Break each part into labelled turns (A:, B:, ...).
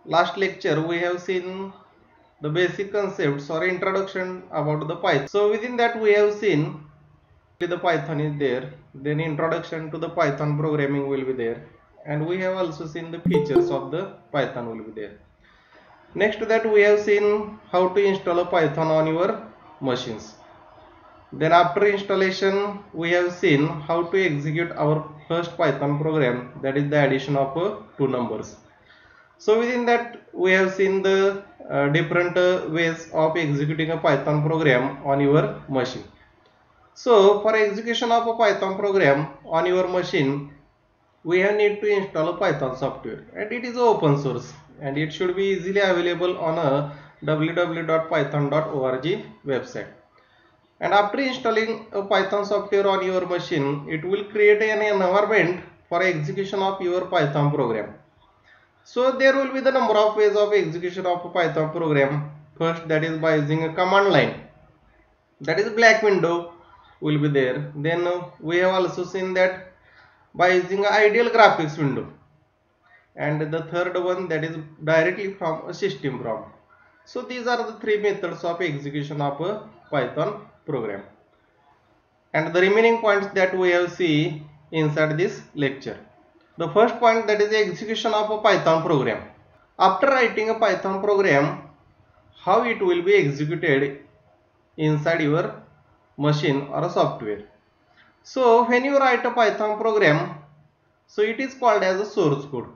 A: last lecture we have seen the basic concepts or introduction about the Python. So within that we have seen the Python is there, then introduction to the Python programming will be there, and we have also seen the features of the Python will be there. Next to that we have seen how to install a Python on your machines. Then after installation we have seen how to execute our first Python program, that is the addition of two numbers. So within that we have seen the different ways of executing a Python program on your machine. So for execution of a Python program on your machine, we have need to install a Python software, and it is open source and it should be easily available on a www.python.org website. And after installing a Python software on your machine, it will create an environment for execution of your Python program. So there will be the number of ways of execution of a Python program. First, that is by using a command line, that is black window will be there. Then we have also seen that by using an ideal graphics window, and the third one, that is directly from a system prompt. So these are the three methods of execution of a Python program, and the remaining points that we have see inside this lecture. The first point, that is the execution of a Python program. After writing a Python program, how it will be executed inside your machine or a software. So when you write a Python program, so it is called as a source code.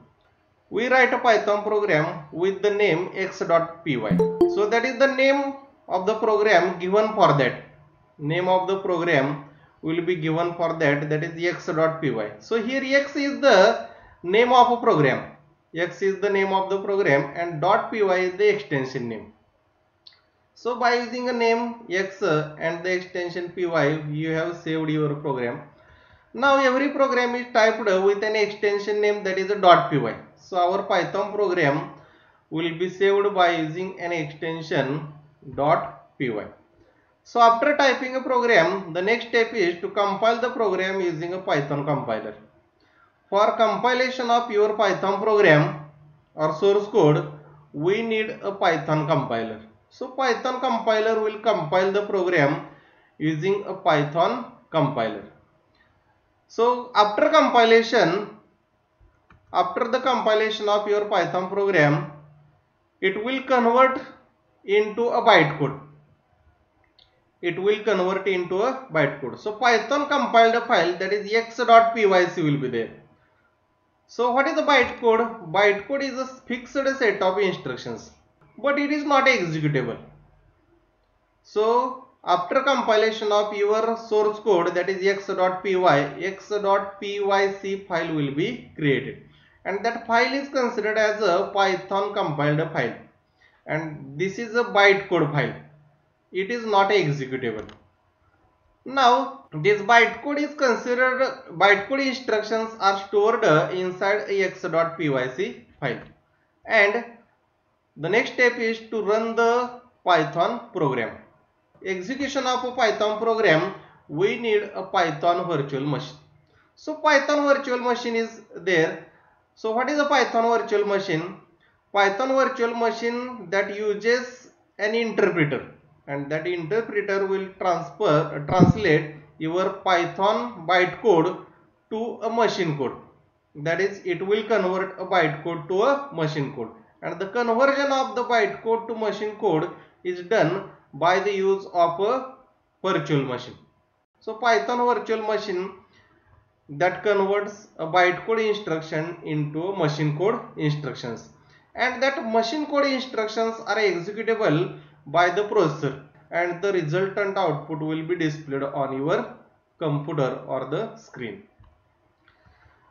A: We write a Python program with the name x.py. So that is the name of the program given for that. Name of the program will be given for that, that is x.py. So here x is the name of a program. X is the name of the program and .py is the extension name. So by using a name x and the extension py, you have saved your program. Now every program is typed with an extension name, that is a .py. So our Python program will be saved by using an extension .py. So after typing a program, the next step is to compile the program using a Python compiler. For compilation of your Python program or source code, we need a Python compiler. So Python compiler will compile the program using a Python compiler. So after the compilation of your Python program, it will convert into a bytecode. So Python compiled a file, that is x.pyc will be there. So what is the bytecode? Bytecode is a fixed set of instructions, but it is not executable. So after compilation of your source code, that is x.pyc file will be created, and that file is considered as a Python compiled file, and this is a bytecode file. It is not executable. Now this bytecode instructions are stored inside a x.pyc file, and the next step is to run the Python program. Execution of a Python program, we need a Python virtual machine. So Python virtual machine is there. So what is a Python virtual machine? Python virtual machine that uses an interpreter, and that interpreter will translate your Python bytecode to a machine code. That is, it will convert a bytecode to a machine code, and the conversion of the bytecode to machine code is done by the use of a virtual machine. So Python virtual machine that converts a bytecode instruction into a machine code instructions, and that machine code instructions are executable by the processor, and the resultant output will be displayed on your computer or the screen.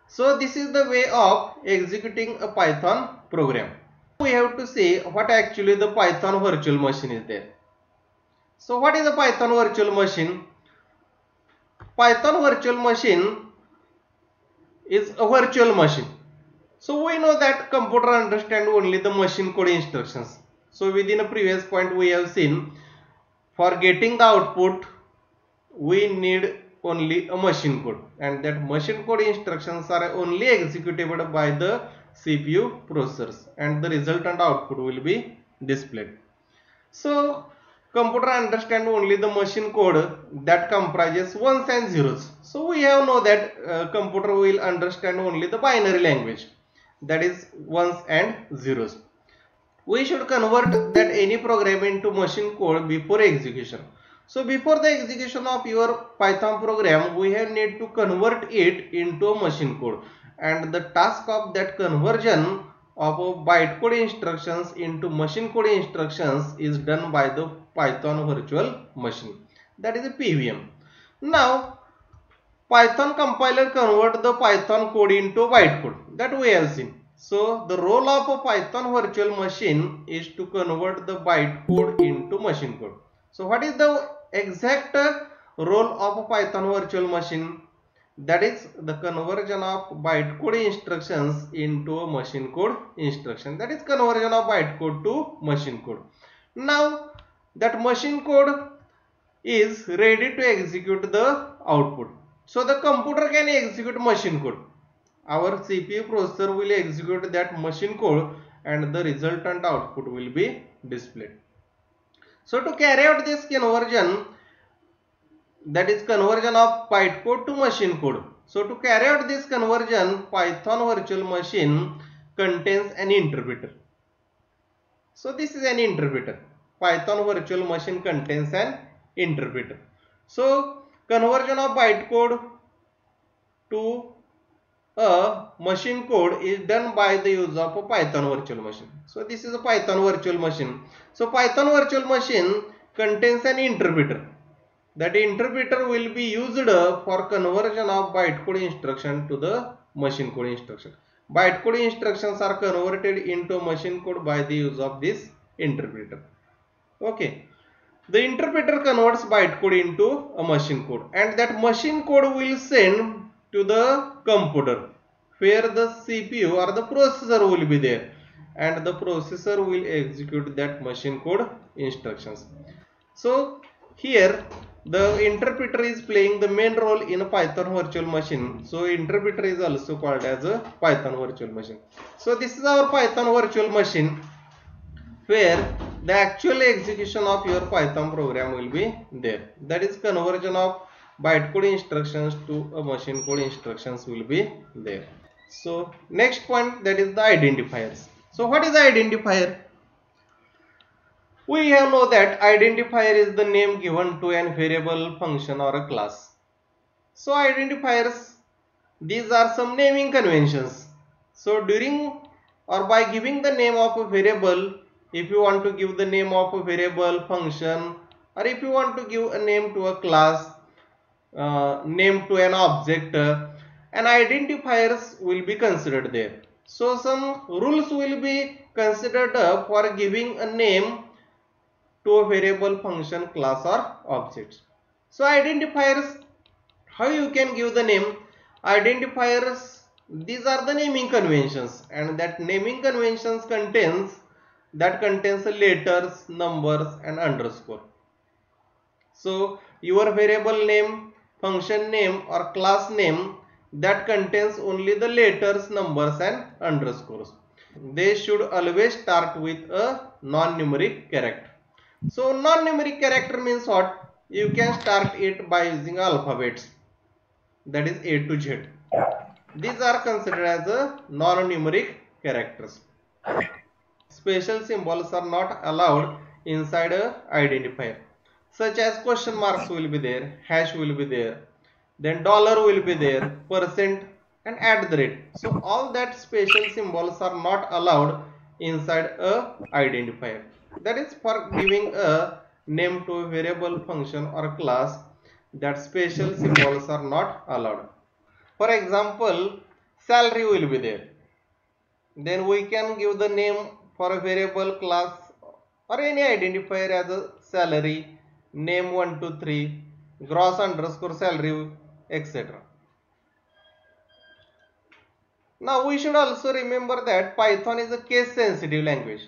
A: So this is the way of executing a Python program. We have to see what actually the Python virtual machine is there. So what is a Python virtual machine? Python virtual machine is a virtual machine. So we know that computer understand only the machine code instructions. So within a previous point we have seen, for getting the output we need only a machine code, and that machine code instructions are only executable by the CPU processors, and the resultant output will be displayed. So computer understand only the machine code that comprises ones and zeros. So we have know that computer will understand only the binary language, that is ones and zeros. We should convert that any program into machine code before execution. So before the execution of your Python program, we have need to convert it into a machine code, and the task of that conversion of bytecode instructions into machine code instructions is done by the Python virtual machine, that is a PVM. Now Python compiler convert the Python code into bytecode, that we have seen. So the role of a Python virtual machine is to convert the bytecode into machine code. So what is the exact role of a Python virtual machine? That is the conversion of bytecode instructions into a machine code instruction. That is conversion of bytecode to machine code. Now that machine code is ready to execute the output. So the computer can execute machine code. Our CPU processor will execute that machine code and the resultant output will be displayed. So to carry out this conversion, that is conversion of bytecode to machine code. So to carry out this conversion, Python virtual machine contains an interpreter. So this is an interpreter. Python virtual machine contains an interpreter. So conversion of bytecode to a machine code is done by the use of a Python virtual machine. So this is a Python virtual machine. So Python virtual machine contains an interpreter. That interpreter will be used for conversion of bytecode instruction to the machine code instruction. Bytecode instructions are converted into machine code by the use of this interpreter. Okay. The interpreter converts bytecode into a machine code, and that machine code will send to the computer where the CPU or the processor will be there, and the processor will execute that machine code instructions. So here the interpreter is playing the main role in a Python virtual machine. So interpreter is also called as a Python virtual machine. So this is our Python virtual machine where the actual execution of your Python program will be there. That is conversion of bytecode instructions to a machine code instructions will be there. So next point, that is the identifiers. So what is the identifier? We have know that identifier is the name given to an variable, function or a class. So identifiers, these are some naming conventions. So during or by giving the name of a variable, if you want to give the name of a variable, function, or if you want to give a name to a class, name to an object, an identifiers will be considered there. So some rules will be considered for giving a name to a variable, function, class or objects. So identifiers, how you can give the name? Identifiers, these are the naming conventions, and that naming conventions contains letters, numbers and underscore. So your variable name, function name or class name, that contains only the letters, numbers and underscores. They should always start with a non-numeric character. So non-numeric character means what? You can start it by using alphabets, that is A to Z. These are considered as a non-numeric characters. Special symbols are not allowed inside a identifier, such as question marks will be there, hash will be there, then dollar will be there, percent and at the rate. So all that special symbols are not allowed inside a identifier. That is for giving a name to a variable, function or class, that special symbols are not allowed. For example, salary will be there. Then we can give the name for a variable, class or any identifier as a salary, name 123, gross underscore salary, etc. Now we should also remember that Python is a case sensitive language.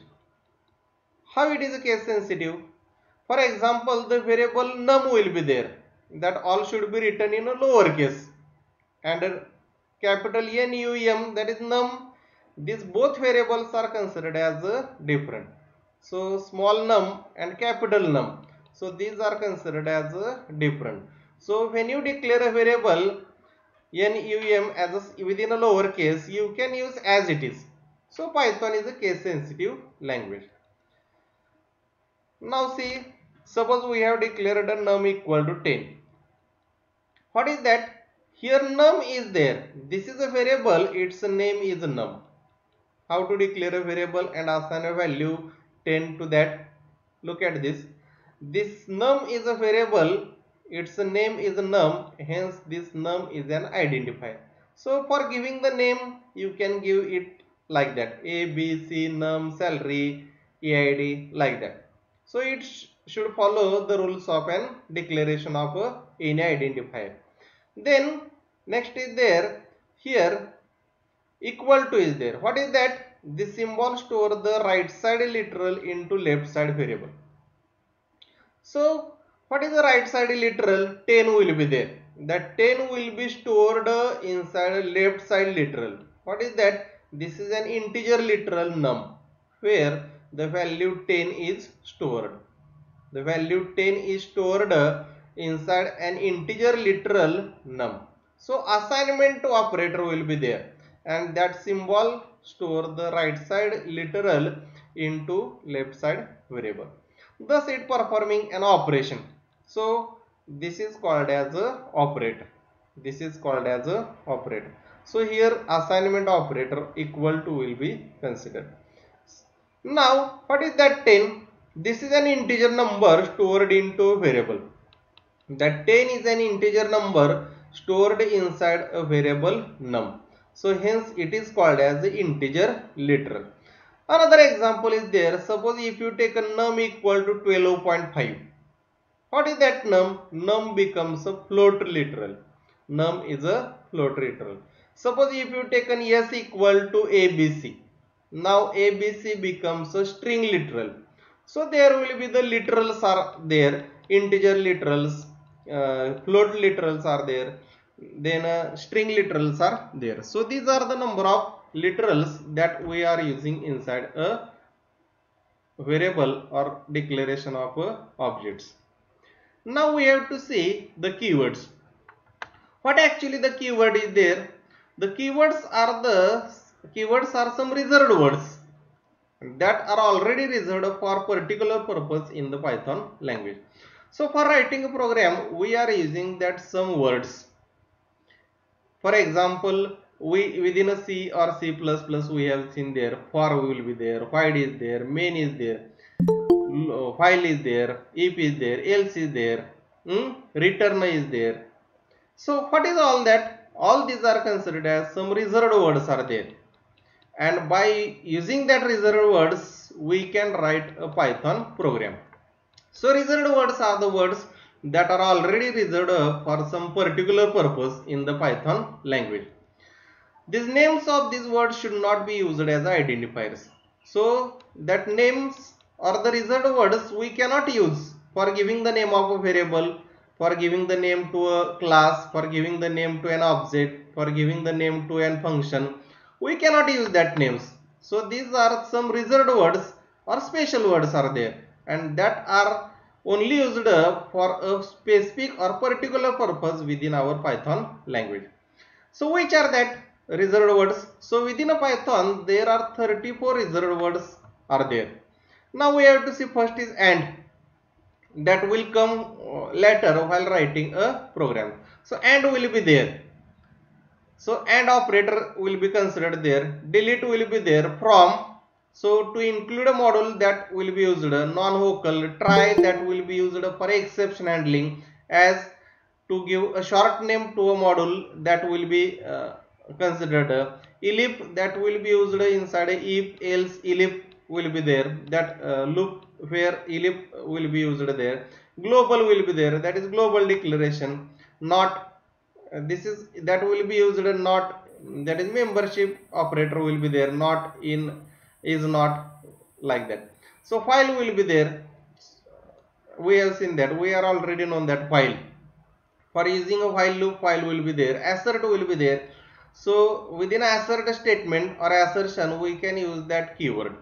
A: How it is a case sensitive? For example, the variable num will be there, that all should be written in a lower case, and a capital NUM, that is num, these both variables are considered as different. So small num and capital num, so these are considered as different. So when you declare a variable num as within a lowercase, you can use as it is. So Python is a case sensitive language. Now see, suppose we have declared a num equal to 10. What is that? Here num is there. This is a variable, its name is num. How to declare a variable and assign a value 10 to that? Look at this. This num is a variable, its name is num, hence this num is an identifier. So for giving the name, you can give it like that: A, B, C, num, salary, EID, like that. So it should follow the rules of an declaration of any identifier. Then next is there, here equal to is there. What is that? This symbol store the right side literal into left side variable. So what is the right side literal? 10 will be there. That 10 will be stored inside left side literal. What is that? This is an integer literal num where the value 10 is stored. The value 10 is stored inside an integer literal num. So assignment to operator will be there, and that symbol store the right side literal into left side variable, thus it performing an operation. So this is called as a operator. This is called as a operator. So here assignment operator equal to will be considered. Now what is that 10? This is an integer number stored into variable. That 10 is an integer number stored inside a variable num. So hence it is called as the integer literal. Another example is there. Suppose if you take a num equal to 12.5. What is that num? Num becomes a float literal. Num is a float literal. Suppose if you take an s equal to abc. Now abc becomes a string literal. So there will be the literals are there, integer literals, float literals are there, then string literals are there. So these are the number of literals that we are using inside a variable or declaration of objects. Now we have to see the keywords. What actually the keyword is there? The keywords are some reserved words that are already reserved for particular purpose in the Python language. So for writing a program, we are using that some words. For example, we within a C or C++ we have seen there for will be there, while is there, main is there, while is there, if is there, else is there, return is there. So what is all that? All these are considered as some reserved words are there. And by using that reserved words, we can write a Python program. So reserved words are the words that are already reserved for some particular purpose in the Python language. These names of these words should not be used as identifiers. So that names or the reserved words we cannot use for giving the name of a variable, for giving the name to a class, for giving the name to an object, for giving the name to an function. We cannot use that names. So these are some reserved words or special words are there, and that are only used for a specific or particular purpose within our Python language. So which are that reserved words? So within a Python there are 34 reserved words are there. Now we have to see first is AND, that will come later while writing a program. So AND will be there. So AND operator will be considered there. Delete will be there. From, so to include a module that will be used, non-vocal. Try, that will be used for exception handling. As, to give a short name to a module, that will be considered. Elif, that will be used inside a if, else, elif will be there. That loop where elif will be used there. Global will be there, that is global declaration. Not, this is that will be used not, that is membership operator will be there. Not, in, is not, like that. So while will be there. We have seen that, we are already known that while. For using a while loop, while will be there. Assert will be there. So within assert statement or assertion, we can use that keyword.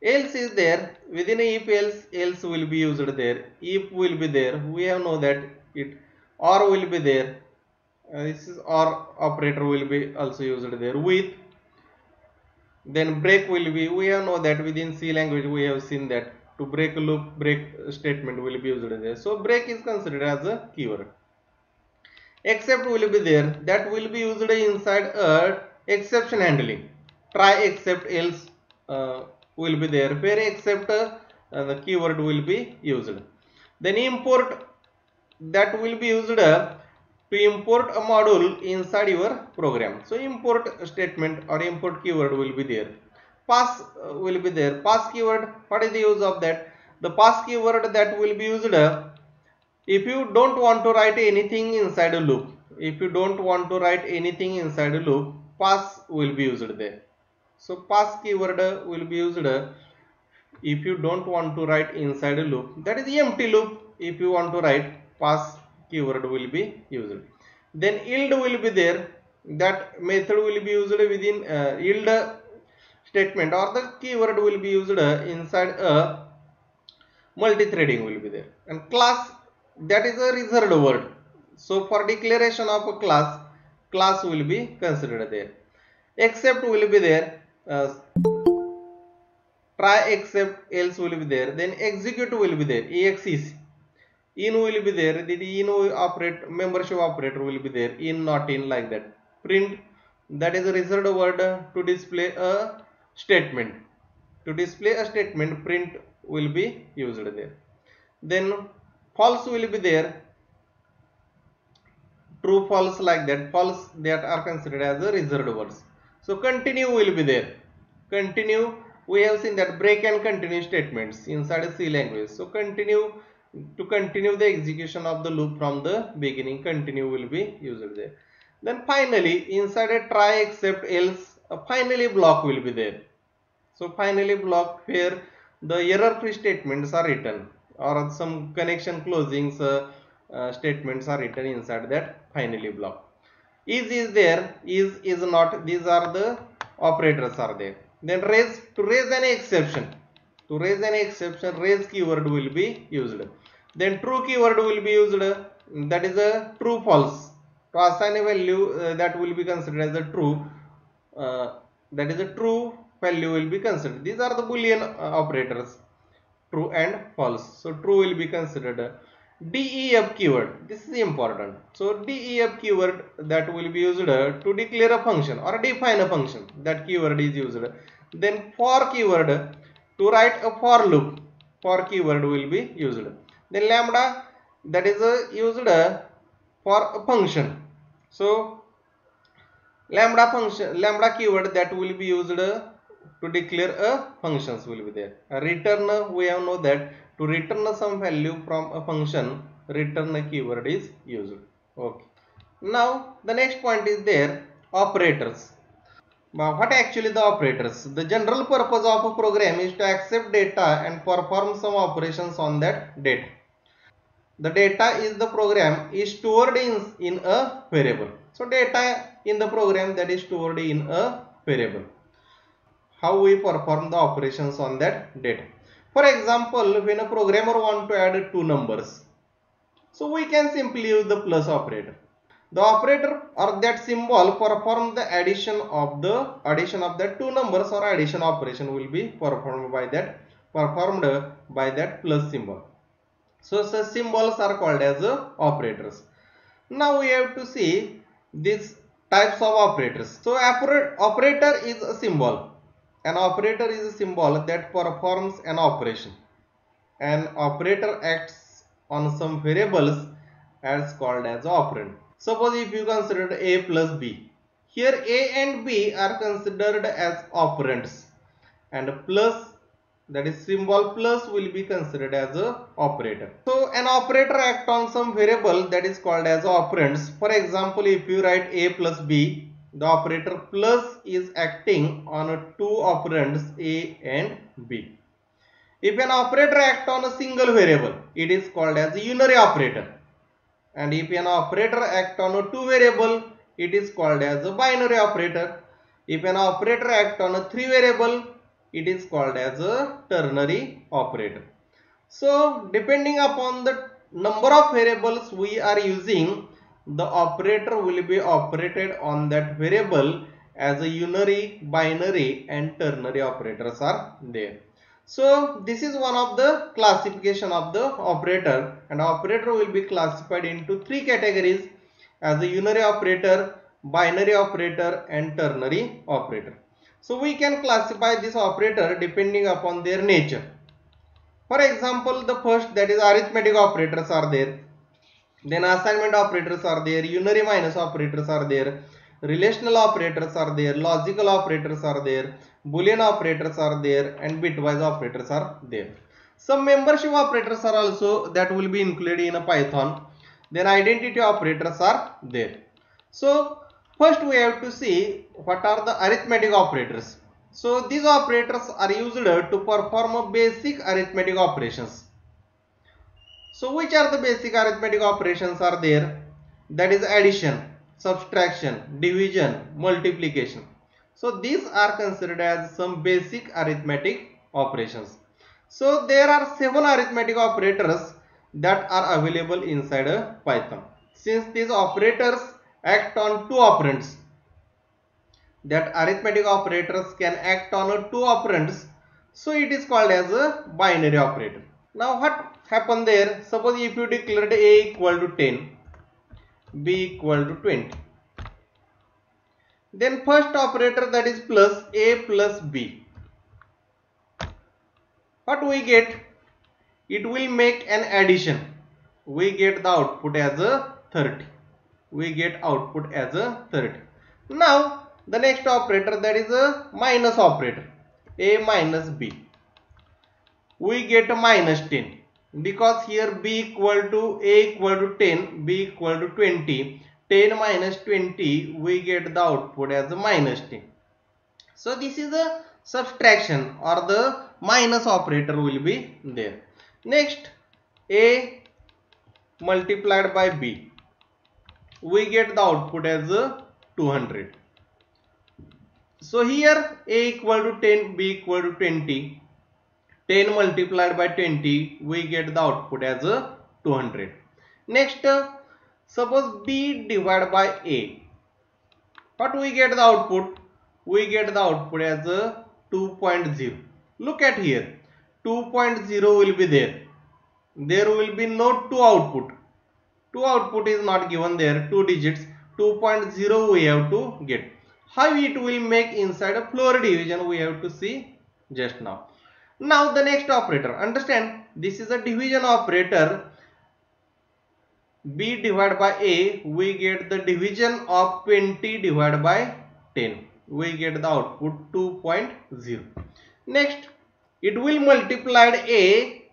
A: Else is there, within if else will be used there. If will be there, we have know that it. Or will be there. This is or operator will be also used there. With, then break will be, we have know that within C language we have seen that to break a loop, break statement will be used there. So break is considered as a keyword. Except will be there, that will be used inside a exception handling. Try except else will be there, where except the keyword will be used. Then import, that will be used to import a module inside your program. So import statement or import keyword will be there. Pass will be there. Pass keyword, what is the use of that? The pass keyword that will be used if you don't want to write anything inside a loop. If you don't want to write anything inside a loop, pass will be used there. So pass keyword will be used if you don't want to write inside a loop. That is the empty loop. If you want to write, pass keyword will be used. Then yield will be there. That method will be used within yield statement, or the keyword will be used inside a multi-threading will be there. And class, that is a reserved word. So for declaration of a class will be considered there. Except will be there. Try except else will be there. Then execute will be there. Exec. In will be there. The in operate membership operator will be there. In, not in, like that. Print, that is a reserved word to display a statement. To display a statement, print will be used there. Then false will be there. True, false, like that. False, that are considered as a reserved words. So continue will be there. Continue, we have seen that break and continue statements inside a C language. So continue, to continue the execution of the loop from the beginning, continue will be used there. Then finally, inside a try except else, a finally block will be there. So finally block, where the error free statements are written, or some connection closings statements are written inside that finally block. Is there, is not, these are the operators are there. Then raise, to raise an exception, to raise an exception, raise keyword will be used. Then true keyword will be used, that is a true false. To assign a value that will be considered as a true, that is a true value will be considered. These are the boolean operators, true and false. So true will be considered. DEF keyword, this is important. So DEF keyword that will be used to declare a function or define a function, that keyword is used. Then for keyword, to write a for loop, for keyword will be used. Then lambda, that is used for a function. So lambda function, lambda keyword that will be used to declare a functions will be there. A return, we have know that to return some value from a function, return a keyword is used. Okay. Now the next point is there, operators. What actually the operators? The general purpose of a program is to accept data and perform some operations on that data. The data is the program is stored in a variable. So data in the program that is stored in a variable. How we perform the operations on that data. For example, when a programmer wants to add two numbers, so we can simply use the plus operator. The operator or that symbol perform the addition of the two numbers, or addition operation will be performed by that plus symbol. So such symbols are called as operators. Now we have to see these types of operators. So operator is a symbol. An operator is a symbol that performs an operation. An operator acts on some variables as called as operand. Suppose if you consider A plus B. Here A and B are considered as operands, and plus, that is symbol plus, will be considered as a operator. So an operator acts on some variable that is called as operands. For example, if you write A plus B, the operator plus is acting on two operands A and B. If an operator acts on a single variable, it is called as a unary operator. And if an operator acts on a two variable, it is called as a binary operator. If an operator acts on a 3 variable, it is called as a ternary operator. So depending upon the number of variables we are using, the operator will be operated on that variable as a unary, binary and ternary operators are there. So this is one of the classification of the operator, and operator will be classified into 3 categories as a unary operator, binary operator and ternary operator. So we can classify this operator depending upon their nature. For example, the first, that is arithmetic operators are there, then assignment operators are there, unary minus operators are there, relational operators are there, logical operators are there, boolean operators are there and bitwise operators are there. Some membership operators are also that will be included in a Python. Then identity operators are there. So first we have to see what are the arithmetic operators. So these operators are used to perform basic arithmetic operations. So which are the basic arithmetic operations are there? That is addition, subtraction, division, multiplication. So these are considered as some basic arithmetic operations. So there are 7 arithmetic operators that are available inside a Python. Since these operators act on 2 operands, that arithmetic operators can act on 2 operands, so it is called as a binary operator. Now what happened there? Suppose if you declared a equal to 10, b equal to 20, then first operator, that is plus a plus b, what we get? It will make an addition. We get the output as a 30. We get output as a 30. Now the next operator, that is a minus operator, a minus b. We get a minus 10 because here b equal to a equal to 10, b equal to 20. 10 minus 20, we get the output as a minus 10. So this is a subtraction, or the minus operator will be there. Next, a multiplied by b, we get the output as a 200. So here a equal to 10, b equal to 20. 10 multiplied by 20, we get the output as a 200. Next, suppose b divided by a, what we get the output? We get the output as a 2.0. Look at here, 2.0 will be there. There will be no 2 output. 2 output is not given there, 2 digits. 2.0 we have to get. How it will make inside a floor division, we have to see just now. Now the next operator, understand, this is a division operator. b divided by a, we get the division of 20 divided by 10. We get the output 2.0. Next, it will multiply a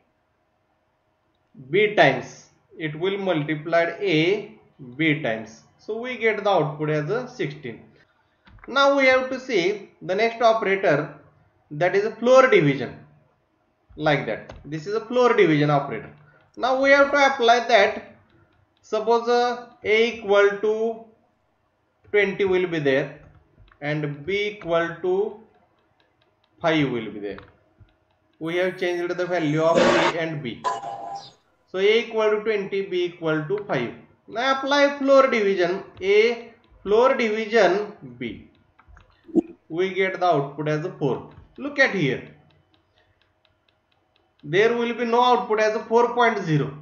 A: b times. It will multiply a b times. So we get the output as a 16. Now we have to see the next operator, that is a floor division. Like that, this is a floor division operator. Now we have to apply that. Suppose a equal to 20 will be there and b equal to 5 will be there. We have changed the value of a and b. So a equal to 20, b equal to 5. Now apply floor division, a floor division b. We get the output as a 4. Look at here. There will be no output as a 4.0.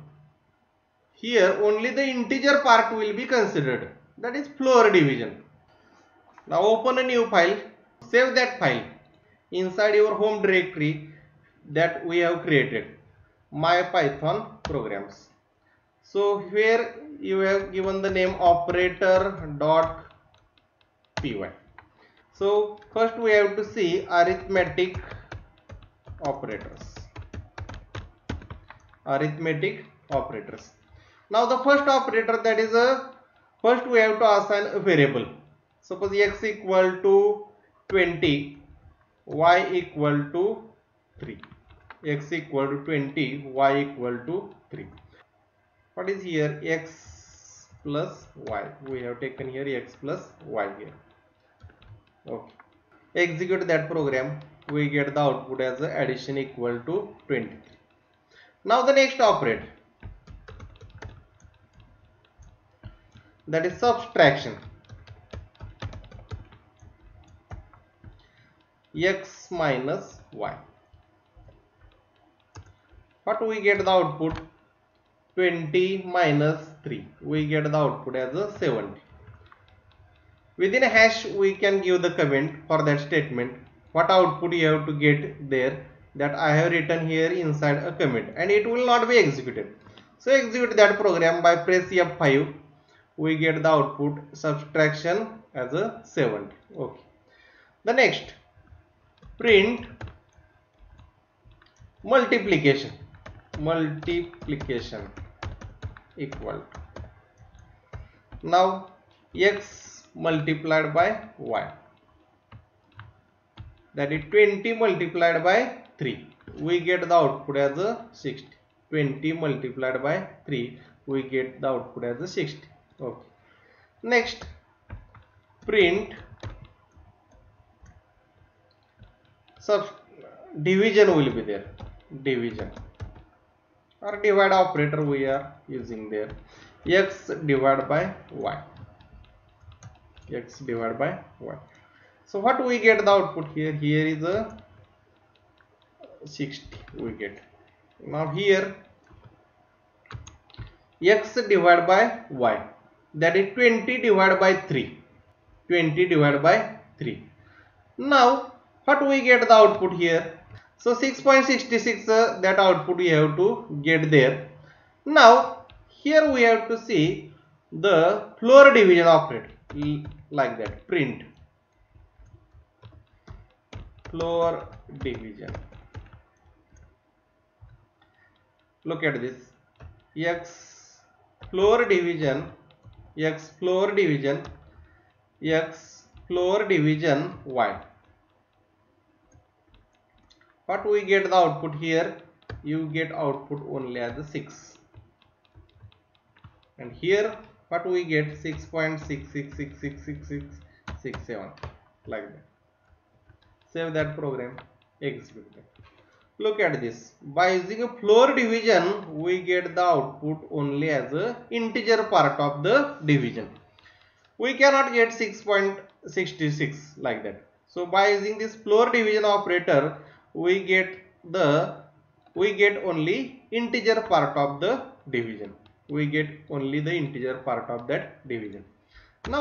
A: Here only the integer part will be considered, that is floor division. Now open a new file, save that file inside your home directory that we have created, my Python programs. So here you have given the name operator.py. So first we have to see arithmetic operators. Arithmetic operators. Now the first operator, that is first we have to assign a variable. Suppose x equal to 20, y equal to 3. X equal to 20, y equal to 3. What is here? X plus y. We have taken here x plus y here. Okay. Execute that program. We get the output as addition equal to 23. Now the next operator, that is subtraction. X minus y. What we get the output? 20 minus 3. We get the output as a 70. Within a hash we can give the comment for that statement. What output you have to get there, that I have written here inside a comment, and it will not be executed. So execute that program by press F5. We get the output subtraction as a 70. Okay. The next, print multiplication. Multiplication equal to, now x multiplied by y, that is 20 multiplied by 3. We get the output as a 60. 20 multiplied by 3, we get the output as a 60. Okay. Next, print division will be there. Division or divide operator we are using there. X divided by y. X divided by y. So what we get the output here? Here is a 60 we get. Now here x divided by y, that is 20 divided by 3. 20 divided by 3. Now what we get the output here? So 6.66 that output we have to get there. Now here we have to see the floor division operator, like that. Print floor division. Look at this. X floor division, x floor division, x floor division y. What we get the output here? You get output only as a 6. And here what we get? 6.66666667, like that. Save that program, execute it. Look at this. By using a floor division, we get the output only as a integer part of the division. We cannot get 6.66 like that. So by using this floor division operator, we get only integer part of the division. We get only the integer part of that division. Now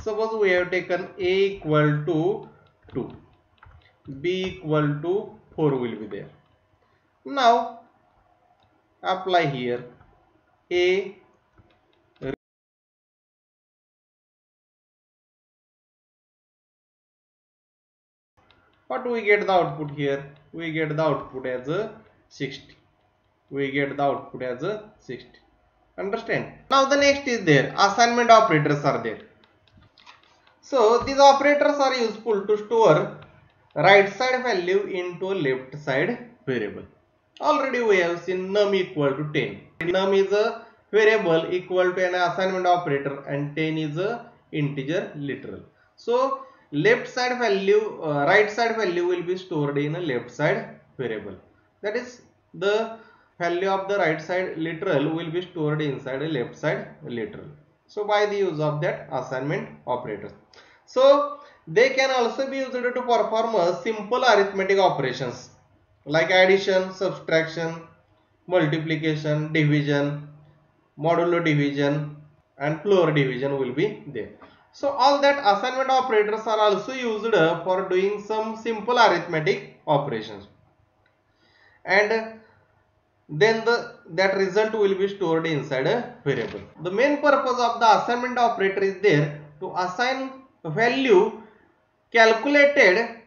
A: suppose we have taken a equal to 2, b equal to 4 will be there. Now apply here a. What we get the output here? We get the output as a 60. We get the output as a 60. Understand? Now the next is there. Assignment operators are there. So these operators are useful to store right side value into left side variable. Already we have seen num equal to 10. Num is a variable equal to an assignment operator, and 10 is a integer literal. So left side value, right side value will be stored in a left side variable. That is, the value of the right side literal will be stored inside a left side literal. So by the use of that assignment operators. So they can also be used to perform simple arithmetic operations like addition, subtraction, multiplication, division, modulo division, and floor division will be there. So all that assignment operators are also used for doing some simple arithmetic operations, and then that result will be stored inside a variable. The main purpose of the assignment operator is there to assign value calculated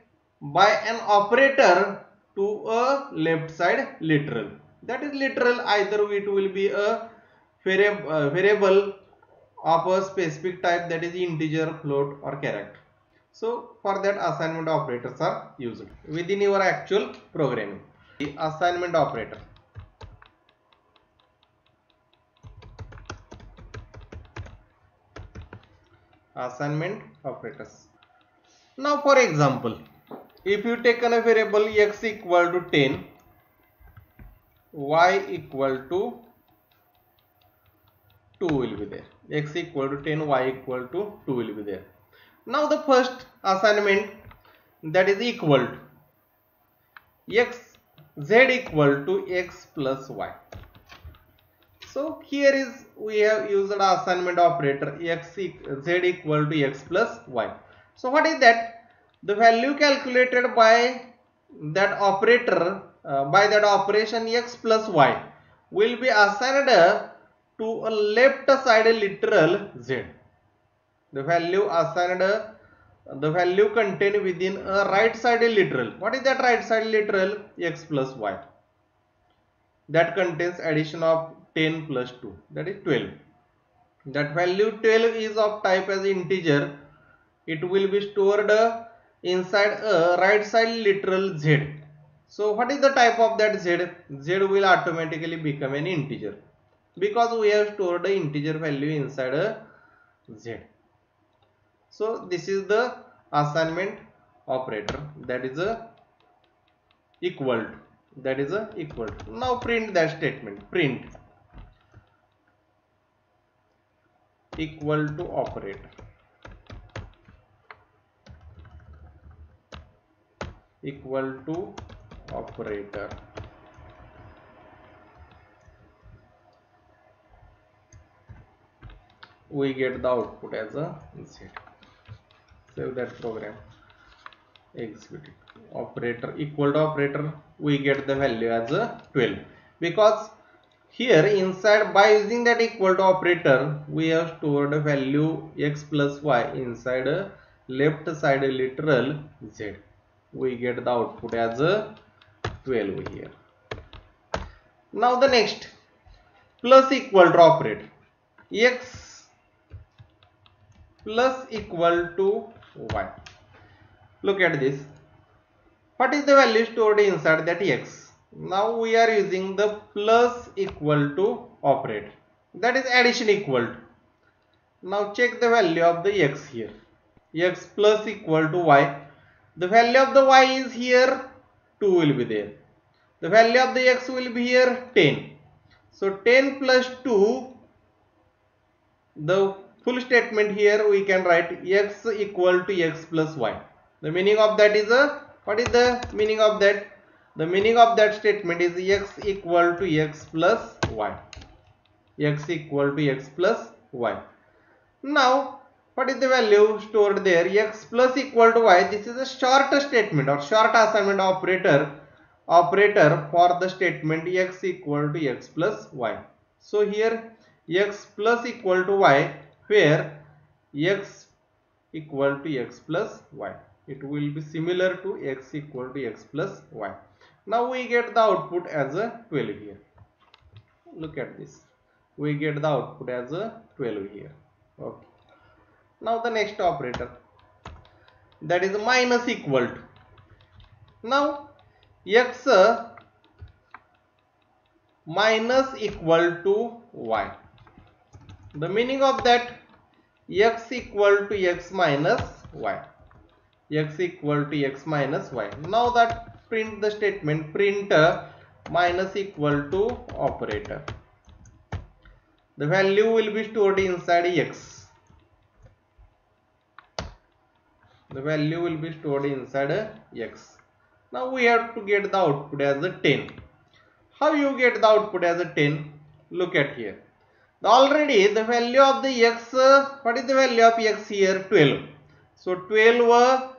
A: by an operator to a left side literal. That is literal, either it will be a variable of a specific type, that is integer, float, or character. So for that assignment operators are used within your actual programming. The assignment operator. assignment operators. Now for example, if you take a variable x equal to 10, y equal to 2 will be there. X equal to 10, y equal to 2 will be there. Now the first assignment, that is equal to x, z equal to x plus y. So here is we have used the assignment operator z equal to x plus y. So what is that? The value calculated by that operator by that operation x plus y will be assigned to a left side literal z. The value assigned, the value contained within a right side literal. What is that right side literal? X plus y. That contains addition of 10 plus 2, that is 12. That value 12 is of type as integer. It will be stored inside a right side literal z. So what is the type of that z? Z will automatically become an integer because we have stored the integer value inside a z. So this is the assignment operator, that is a equal to, that is a equal to. Now print that statement, print equal to operator, equal to operator. We get the output as a z. Save that program, execute it. Operator equal to operator, we get the value as a 12 because here inside, by using that equal to operator, we have stored a value x plus y inside a left side literal z. We get the output as a 12 here. Now the next, plus equal to operator, x plus equal to y. Look at this. What is the value stored inside that x? Now we are using the plus equal to operator, that is addition equal to. Now check the value of the x here, x plus equal to y. The value of the y is here 2 will be there. The value of the x will be here 10. So 10 plus 2, the full statement here we can write x equal to x plus y. The meaning of that is what is the meaning of that? The meaning of that statement is x equal to x plus y. X equal to x plus y. Now what is the value stored there? X plus equal to y. This is a short statement or short assignment operator for the statement x equal to x plus y. So here x plus equal to y, where x equal to x plus y, it will be similar to x equal to x plus y. Now we get the output as a 12 here. Look at this, we get the output as a 12 here. Okay. Now the next operator, that is minus equal to. Now x minus equal to y. The meaning of that, x equal to x minus y. X equal to x minus y. Now that print the statement, print minus equal to operator. The value will be stored inside x. The value will be stored inside x. Now we have to get the output as a 10. How you get the output as a 10? Look at here. Already the value of the x, what is the value of x here? 12. So 12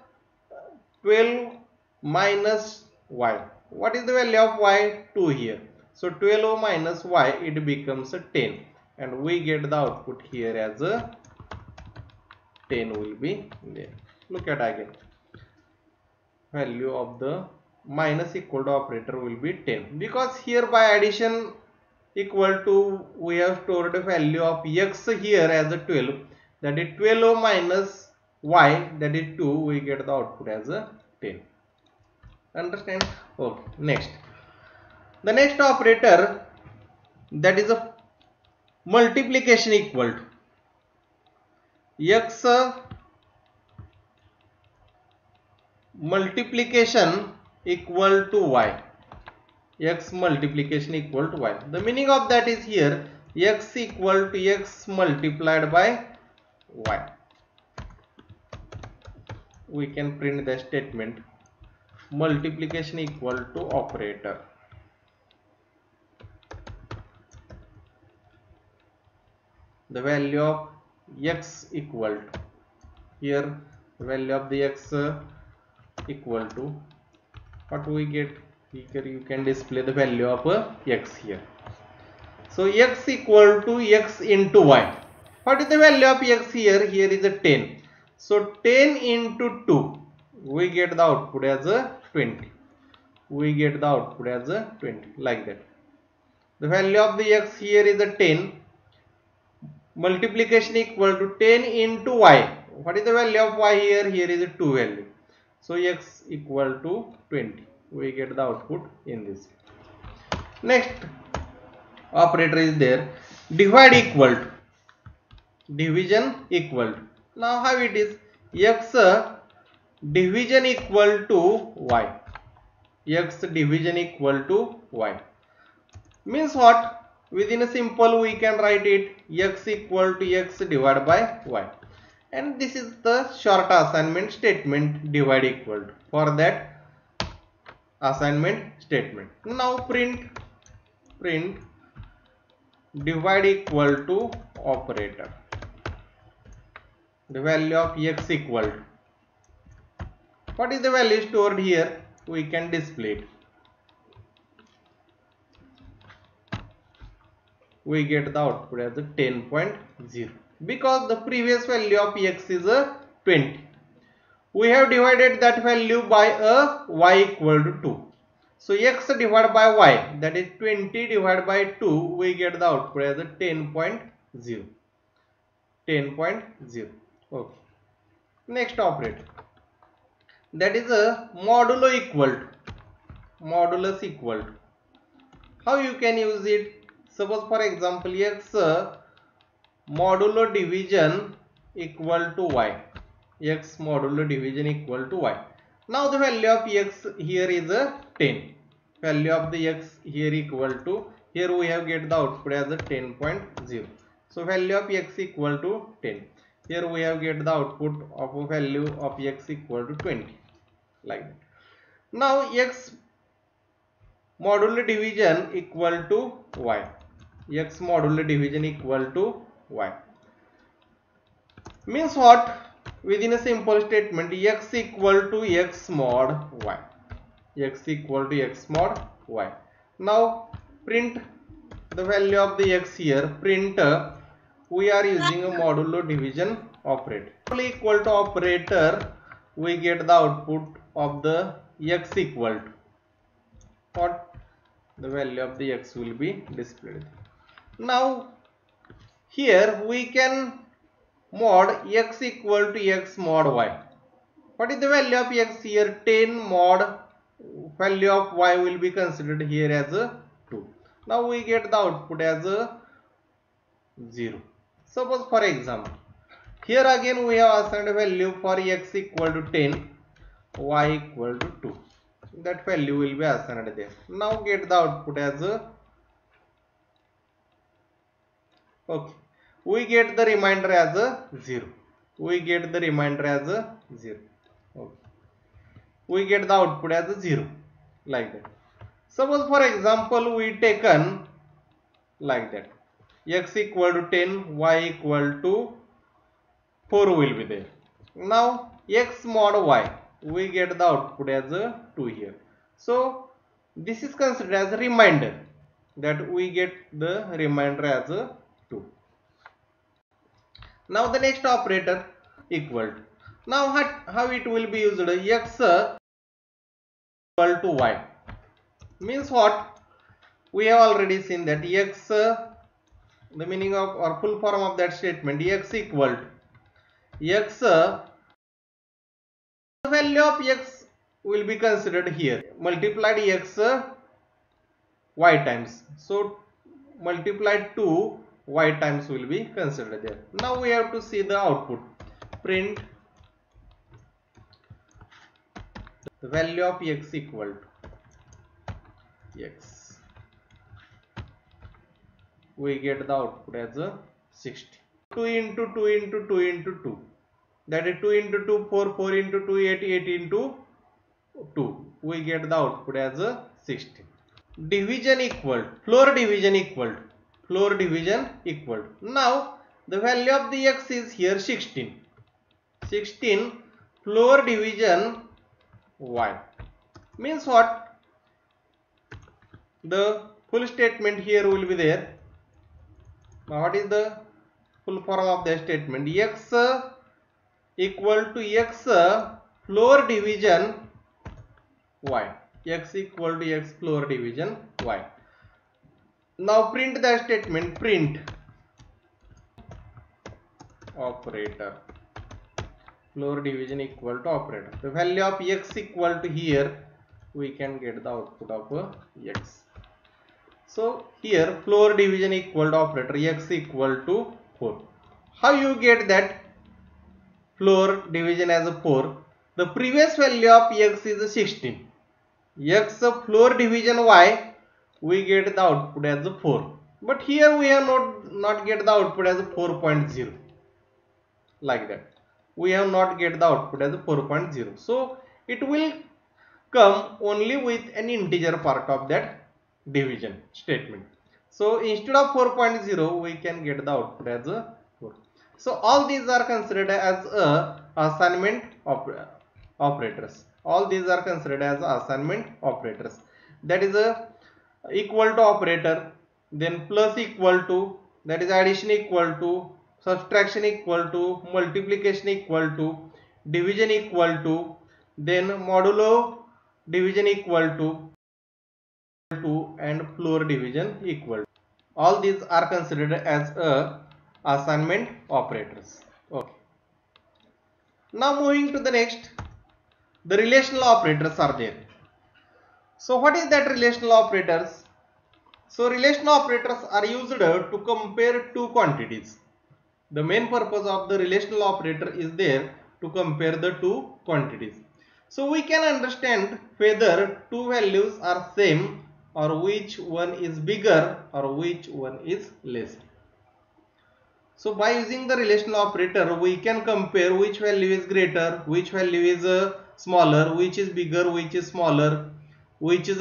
A: minus y. What is the value of y? 2 here. So 12 minus y, it becomes a 10. And we get the output here as a 10 will be there. Look at again. Value of the minus equal to operator will be 10. Because here by addition equal to, we have stored a value of x here as a 12. That is 12 minus y, that is 2. We get the output as a 10. Understand? Okay. Next, the next operator, that is a multiplication equal to. x multiplication equal to y. X multiplication equal to y. The meaning of that is here x equal to x multiplied by y. We can print the statement multiplication equal to operator. The value of x equal to, here the value of the x equal to, what we get here, you can display the value of x here. So x equal to x into y. What is the value of x here? Here is a 10. So 10 into 2, we get the output as a 20. We get the output as a 20, like that. The value of the x here is a 10. Multiplication equal to 10 into y. What is the value of y here? Here is a 2 value. So x equal to 20. We get the output in this. Next operator is there. Divide equal to. Division equal to. Now how it is? X division equal to y. X division equal to y. Means what? Within a simple we can write it x equal to x divided by y. And this is the short assignment statement, divide equal to, for that assignment statement. Now print divide equal to operator. The value of x equal to. What is the value stored here? We can display it. We get the output as a 10.0 because the previous value of x is a 20. We have divided that value by a y equal to 2. So x divided by y, that is 20 divided by 2, we get the output as a 10.0. 10.0. Okay. Next operator, that is a modulo equal to. Modulus equal to. How you can use it? Suppose for example x modulo division equal to y. X modulo division equal to y. Now the value of x here is a 10. Value of the x here equal to, here we have get the output as a 10.0. So value of x equal to 10. Here we have get the output of a value of x equal to 20. Like that. Now x modulo division equal to y. X modulo division equal to y. Means what? Within a simple statement, x equal to x mod y. X equal to x mod y. Now print the value of the x here. Print we are using a modulo division operator. Equal to operator, we get the output of the x equal to what? The value of the x will be displayed. Now here we can mod x equal to x mod y. What is the value of x here? 10 mod value of y will be considered here as a 2. Now we get the output as a 0. Suppose for example, here again we have assigned a value for x equal to 10, y equal to 2. That value will be assigned there. Now get the output as a, okay, we get the remainder as a 0. We get the remainder as a 0. Okay. We get the output as a 0, like that. Suppose for example we taken like that, x equal to 10, y equal to 4 will be there. Now x mod y, we get the output as a 2 here. So this is considered as a remainder, that we get the remainder as a 2. Now the next operator equal to. Now how it will be used? X equal to y. Means what? We have already seen that x, the meaning of or full form of that statement, x equal to x, the value of x will be considered here, multiplied x y times. So multiplied 2 y times will be considered there. Now we have to see the output. Print the value of x equal to x. We get the output as a 60. 2 into 2 into 2 into 2. That is 2 into 2, 4, 4 into 2, 8, 8 into 2. We get the output as a 60. Division equal, floor division equal, floor division equal. Now the value of the x is here 16. 16 floor division y means what? The full statement here will be there. Now what is the full form of the statement? X equal to x floor division y. X equal to x floor division y. Now print the statement. Print operator. Floor division equal to operator. The value of x equal to here, we can get the output of x. So here floor division equal to operator, x equal to 4. How you get that floor division as a 4? The previous value of x is 16. X floor division y, we get the output as a 4. But here we have not get the output as a 4.0. Like that. We have not get the output as a 4.0. So it will come only with an integer part of that division statement. So instead of 4.0, we can get the output as a 4. So all these are considered as assignment operators. All these are considered as assignment operators. That is a equal to operator, then plus equal to, that is addition equal to, subtraction equal to, multiplication equal to, division equal to, then modulo division equal to, and floor division equal to. All these are considered as assignment operators. Okay. Now moving to the next, the relational operators are there. So what is that relational operators? So relational operators are used to compare two quantities. The main purpose of the relational operator is there to compare the two quantities. So we can understand whether two values are same or which one is bigger or which one is less. So by using the relational operator, we can compare which value is greater, which value is smaller, which is bigger, which is smaller, which is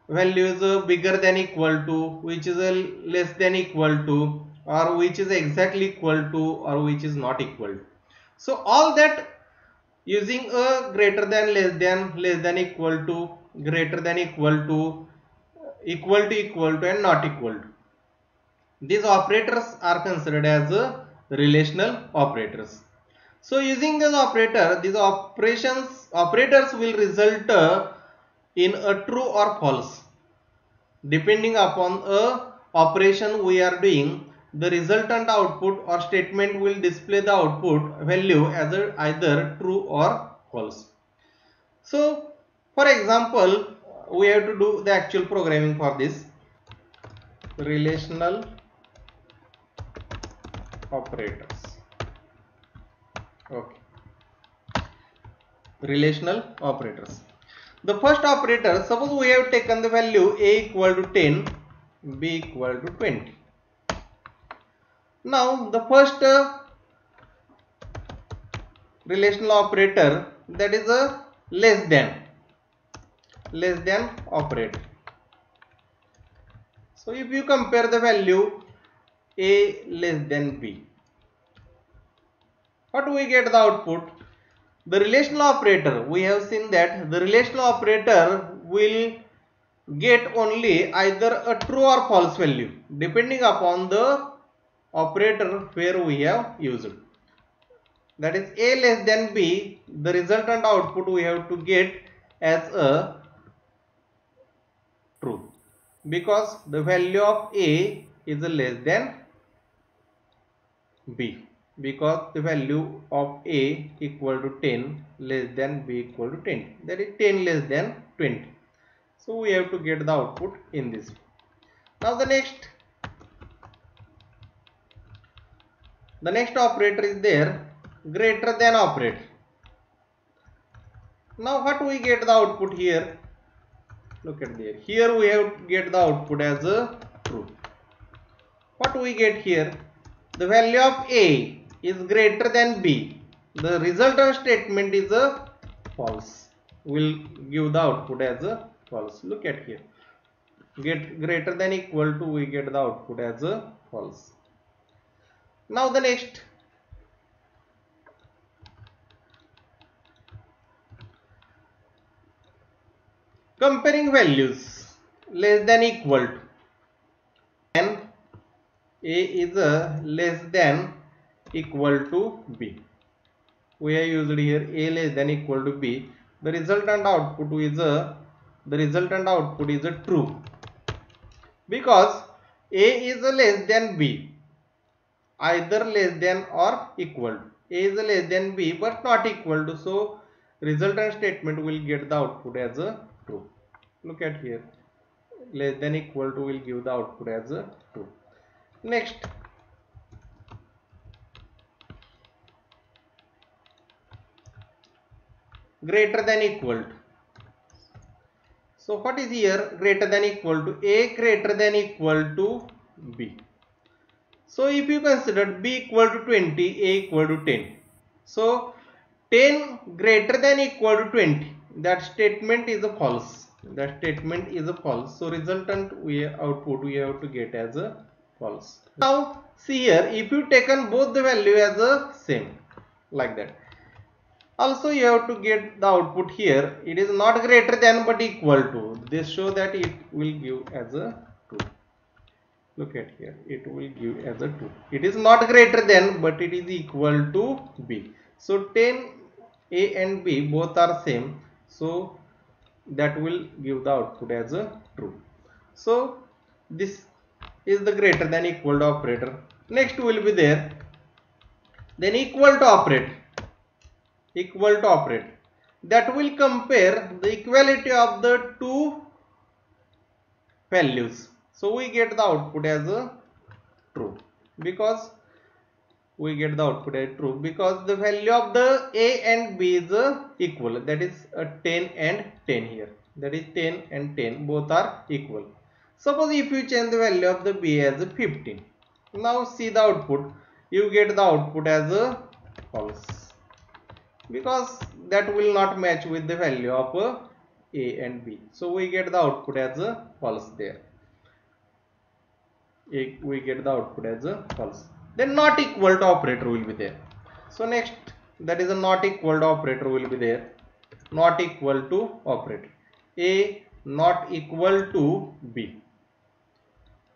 A: value is bigger than equal to, which is less than equal to, or which is exactly equal to, or which is not equal to. So all that using a greater than, less than equal to, greater than equal to, and not equal to. These operators are considered as relational operators. So using this operator, these operators will result in a true or false. Depending upon a operation we are doing, the resultant output or statement will display the output value as either true or false. So for example, we have to do the actual programming for this. Relational operators. Okay. Relational operators. The first operator, suppose we have taken the value a equal to 10, b equal to 20. Now the first relational operator, that is a less than operator. So if you compare the value a less than b, what do we get the output? The relational operator, we have seen that the relational operator will get only either a true or false value depending upon the operator where we have used. That is a less than b, the resultant output we have to get as a true, because the value of a is less than b, because the value of a equal to 10 less than b equal to 20, that is 10 less than 20. So we have to get the output in this. Now the next The next operator is there, greater than operator. Now what we get the output here? Look at there. Here we have to get the output as a true. What we get here? The value of A is greater than B. The resultant statement is a false. We'll give the output as a false. Look at here. Get greater than equal to, we get the output as a false. Now the next. Comparing values less than equal to, and A is a less than equal to B. We have used here A less than equal to B. The resultant output is a true, because A is a less than B, either less than or equal to. A is a less than B but not equal to, so resultant statement will get the output as a true. Look at here, less than equal to will give the output as a true. Next, greater than equal to. So what is here? Greater than equal to, A greater than equal to B. So if you consider B equal to 20, A equal to 10. So 10 greater than equal to 20, that statement is a false. That statement is a false. So resultant output we have to get as a false. Now see here, if you taken both the value as a same, like that. Also you have to get the output here. It is not greater than but equal to. This show that it will give as a 2. Look at here, it will give as a 2. It is not greater than but it is equal to B. So 10 A and B both are same. So that will give the output as a true. So this is the greater than equal to operator. Next will be there, then equal to operator. Equal to operator, that will compare the equality of the two values. So we get the output as a true, because we get the output as true because the value of the A and B is equal, that is 10 and 10 here, that is 10 and 10 both are equal. Suppose if you change the value of the B as 15, now see the output, you get the output as a false, because that will not match with the value of A and B. So we get the output as a false there. We get the output as a false. Then not equal to operator will be there. So next, that is a not equal to operator will be there. Not equal to operator. A not equal to B.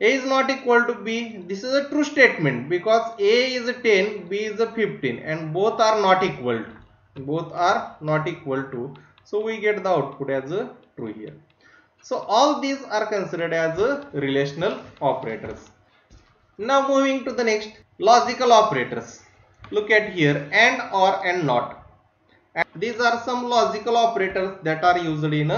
A: A is not equal to B. This is a true statement because A is a 10, B is a 15 and both are not equal to. Both are not equal to. So we get the output as a true here. So all these are considered as relational operators. Now moving to the next, logical operators. Look at here, and, or, and not. And these are some logical operators that are used in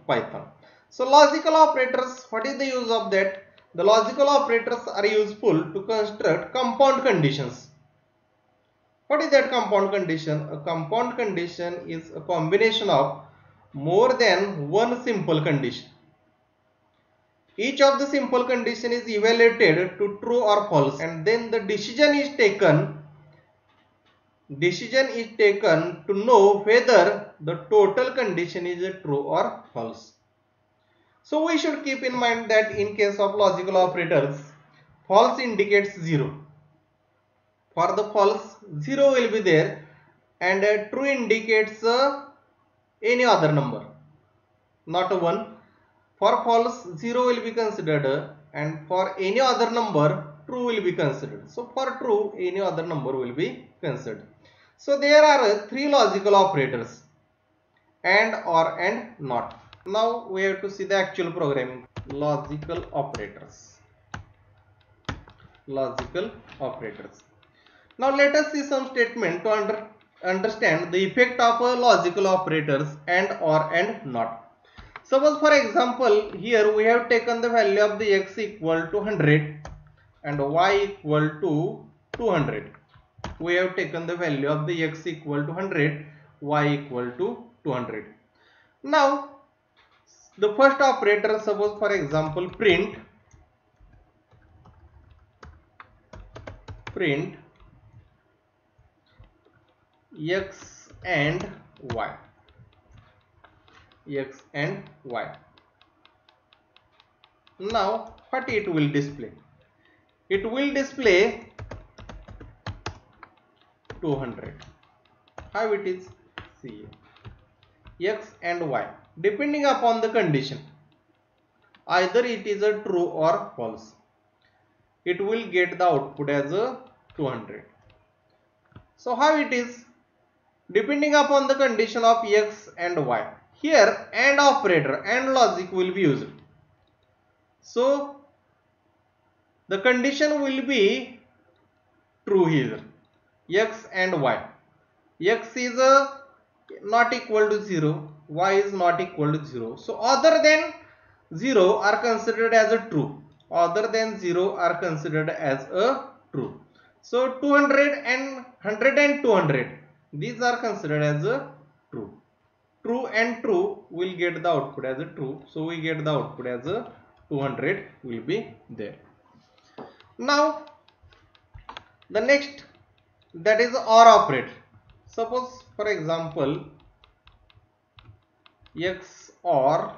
A: Python. So logical operators, what is the use of that? The logical operators are useful to construct compound conditions. What is that compound condition? A compound condition is a combination of more than one simple condition. Each of the simple condition is evaluated to true or false, and then the decision is taken to know whether the total condition is true or false. So we should keep in mind that in case of logical operators, false indicates 0. For the false, 0 will be there, and true indicates any other number, not a 1. For false, 0 will be considered, and for any other number, true will be considered. So for true, any other number will be considered. So there are 3 logical operators, and, or, and, not. Now we have to see the actual programming. Logical operators. Logical operators. Now let us see some statement to understand the effect of logical operators and, or, and, not. Suppose for example, here we have taken the value of the x equal to 100 and y equal to 200. we have taken the value of the x equal to 100, y equal to 200. Now the first operator, suppose for example print x and y. Now what it will display? It will display 200. How it is? See, x and y, depending upon the condition, either it is a true or false, it will get the output as a 200. So how it is? Depending upon the condition of x and y, here AND operator, AND logic will be used. So the condition will be true here, x and y. X is not equal to 0, y is not equal to 0. So other than 0 are considered as a true. Other than 0 are considered as a true. So 200 and 100 and 200, these are considered as a true. True and true will get the output as a true. So we get the output as a 200 will be there. Now the next, that is OR operator. Suppose for example x or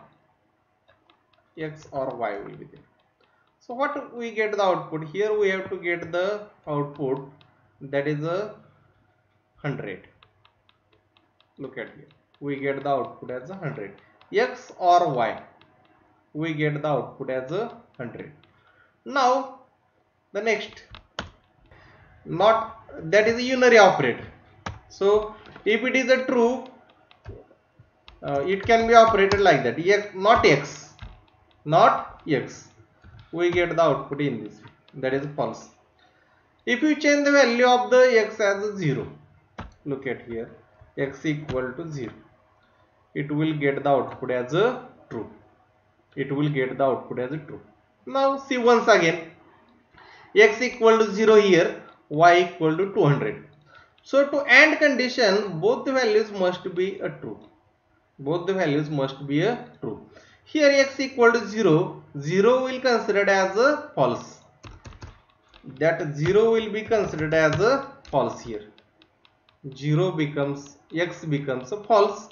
A: y will be there. So what we get the output? Here we have to get the output, that is a 100. Look at here, we get the output as a 100. X or y, we get the output as a 100. Now the next, not, that is a unary operator. So if it is a true, it can be operated like that. Not x, we get the output in this, that is false. If you change the value of the x as a 0, look at here, x equal to 0, it will get the output as a true. Now see once again, x equal to 0 here, y equal to 200. So to AND condition, both the values must be a true. Here x equal to 0, 0 will considered as a false. That 0 will be considered as a false here. 0 becomes, x becomes a false,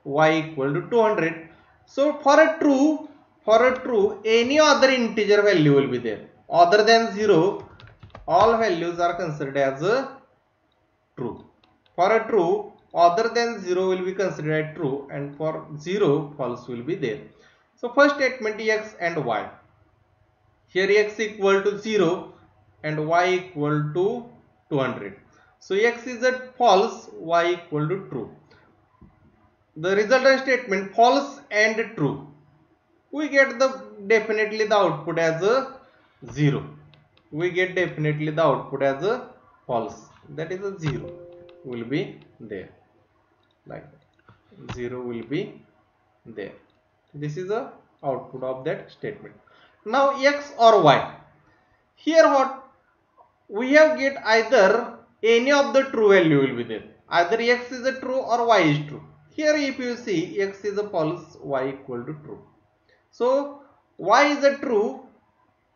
A: y equal to 200. So for a true, any other integer value will be there. Other than 0, all values are considered as a true. For a true, other than 0 will be considered true, and for 0, false will be there. So first statement, x and y. Here x equal to 0 and y equal to 200. So x is a false, y equal to true. The resultant statement false and true, we get definitely the output as a 0. We get definitely the output as a false, that is a 0 will be there, like that. 0 will be there. This is the output of that statement. Now x or y, here what we have get, either any of the true value will be there. Either x is a true or y is true. Here if you see, x is a false, y equal to true. So y is a true,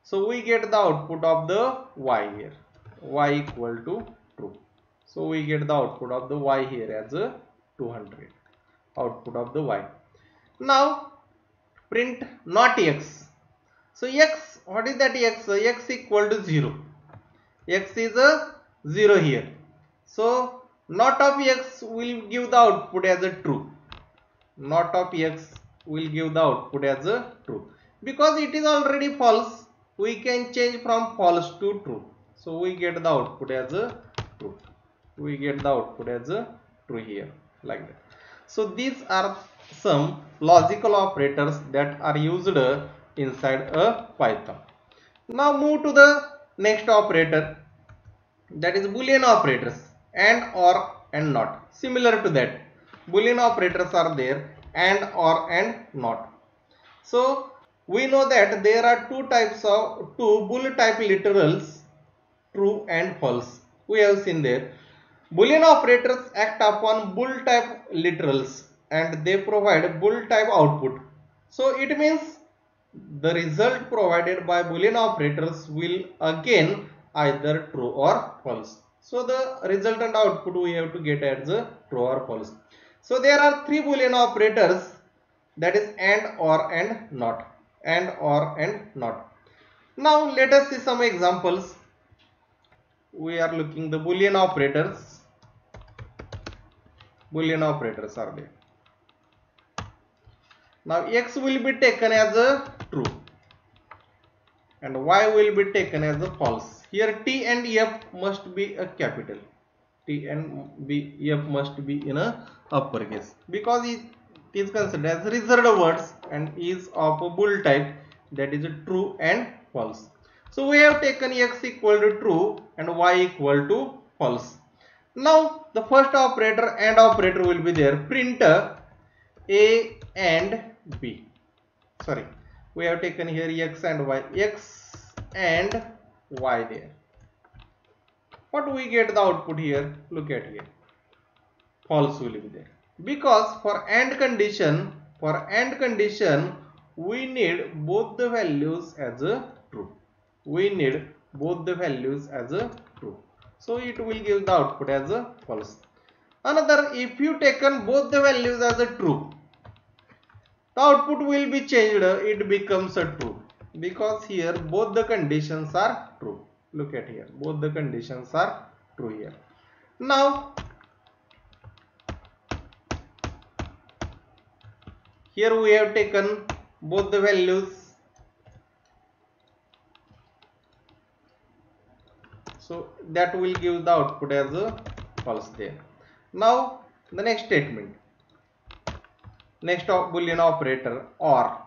A: so we get the output of the y here, y equal to true. So we get the output of the y here as a 200, output of the y. Now print not x. So x, what is that x? X equal to 0. X is a 0 here. So not of x will give the output as a true. Not of x will give the output as a true. Because it is already false, we can change from false to true. So we get the output as a true. We get the output as a true here, like that. So these are some logical operators that are used inside a Python. Now move to the next operator, that is Boolean operators, AND, OR and NOT. Similar to that, Boolean operators are there, AND, OR and NOT. So we know that there are two bool type literals, true and false. we have seen there. Boolean operators act upon bool type literals and they provide bool type output. So it means the result provided by Boolean operators will again either true or false. So the resultant output we have to get as a true or false. So there are three Boolean operators, that is AND, OR and NOT. AND, OR and NOT. Now let us see some examples. We are looking the Boolean operators. Boolean operators are there. Now X will be taken as a true and Y will be taken as a false. Here T and F must be a capital. T and F must be in a uppercase because it is considered as reserved words and is of a bool type, that is a true and false. So we have taken X equal to true and Y equal to false. Now the first operator AND operator will be there. Print A and B. Sorry, we have taken here X and Y. X and Y there. What we get the output here? Look at here. False will be there. Because for AND condition, we need both the values as a true. We need both the values as a true. So it will give the output as a false. Another, if you taken both the values as a true, the output will be changed. It becomes a true because here both the conditions are true. Look at here, both the conditions are true here. Now here we have taken both the values, so that will give the output as a false there. Now the next statement, next Boolean operator OR.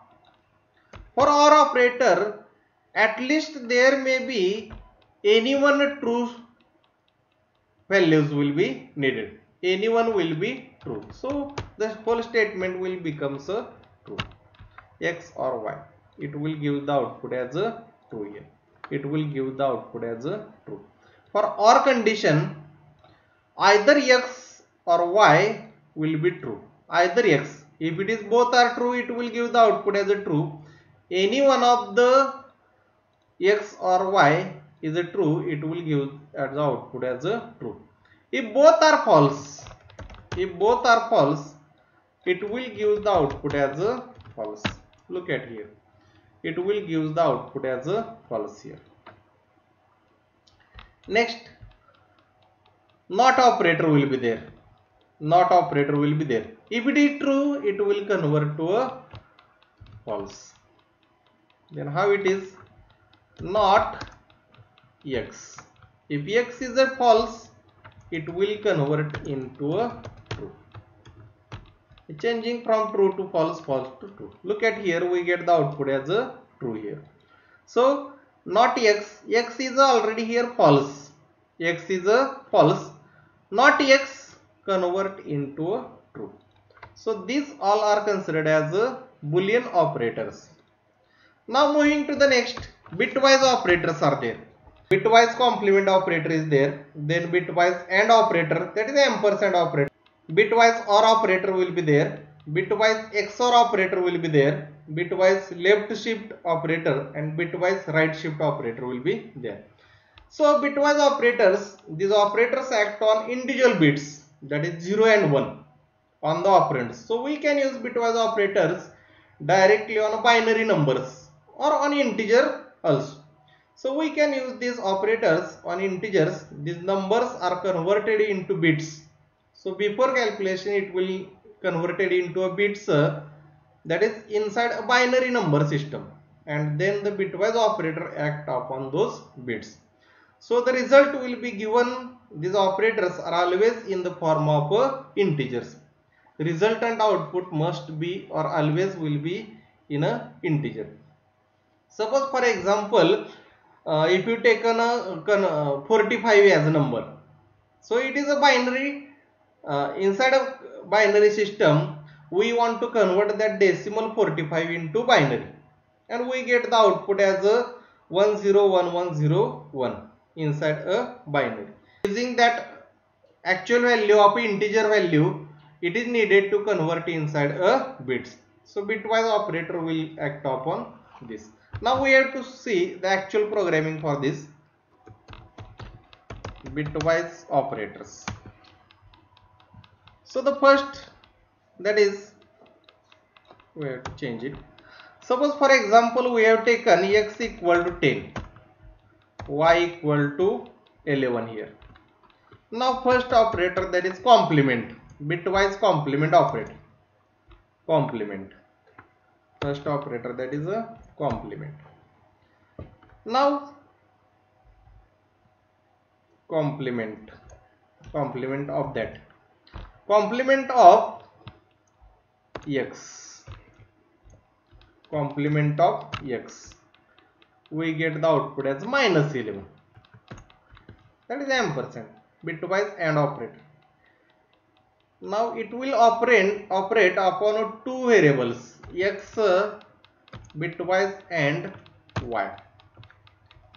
A: For OR operator, at least there may be any one true values will be needed. Any one will be true. So the whole statement will become a true. X or Y. It will give the output as a true here. It will give the output as a true. For OR condition, either X or Y will be true. Either X. If it is both are true, it will give the output as a true. Any one of the X or Y is a true, it will give as the output as a true. If both are false, it will give the output as a false. Look at here. It will give the output as a false here. Next, NOT operator will be there. NOT operator will be there. If it is true, it will convert to a false. Then how it is? Not X. If X is a false, it will convert into a true. Changing from true to false, false to true. Look at here, we get the output as a true here. So not X. X is already here false. X is a false. Not X convert into a true. So these all are considered as a Boolean operators. Now moving to the next, bitwise operators are there. Bitwise complement operator is there. Then bitwise AND operator, that is the ampersand operator. Bitwise OR operator will be there. Bitwise XOR operator will be there. Bitwise left shift operator and bitwise right shift operator will be there. So bitwise operators, these operators act on individual bits, that is 0 and 1 on the operands. So we can use bitwise operators directly on binary numbers or on integer also. So we can use these operators on integers. These numbers are converted into bits. So before calculation it will converted into a bits, that is inside a binary number system, and then the bitwise operator act upon those bits. So the result will be given, these operators are always in the form of integers. Resultant output must be or always will be in a integer. Suppose for example, if you take 45 as a number, so it is a binary. Inside a binary system, we want to convert that decimal 45 into binary, and we get the output as a 101101 inside a binary. using that actual value of integer value, it is needed to convert inside a bits. So bitwise operator will act upon this. Now we have to see the actual programming for this bitwise operators. So the first, that is, we have to change it. Suppose for example we have taken x equal to 10, y equal to 11 here. Now first operator, that is complement, bitwise complement operator. Complement. First operator, that is a complement. Now complement of that, complement of x, complement of x, we get the output as minus 11. That is ampersand, bitwise AND operator. Now it will operate upon two variables, x bitwise and y,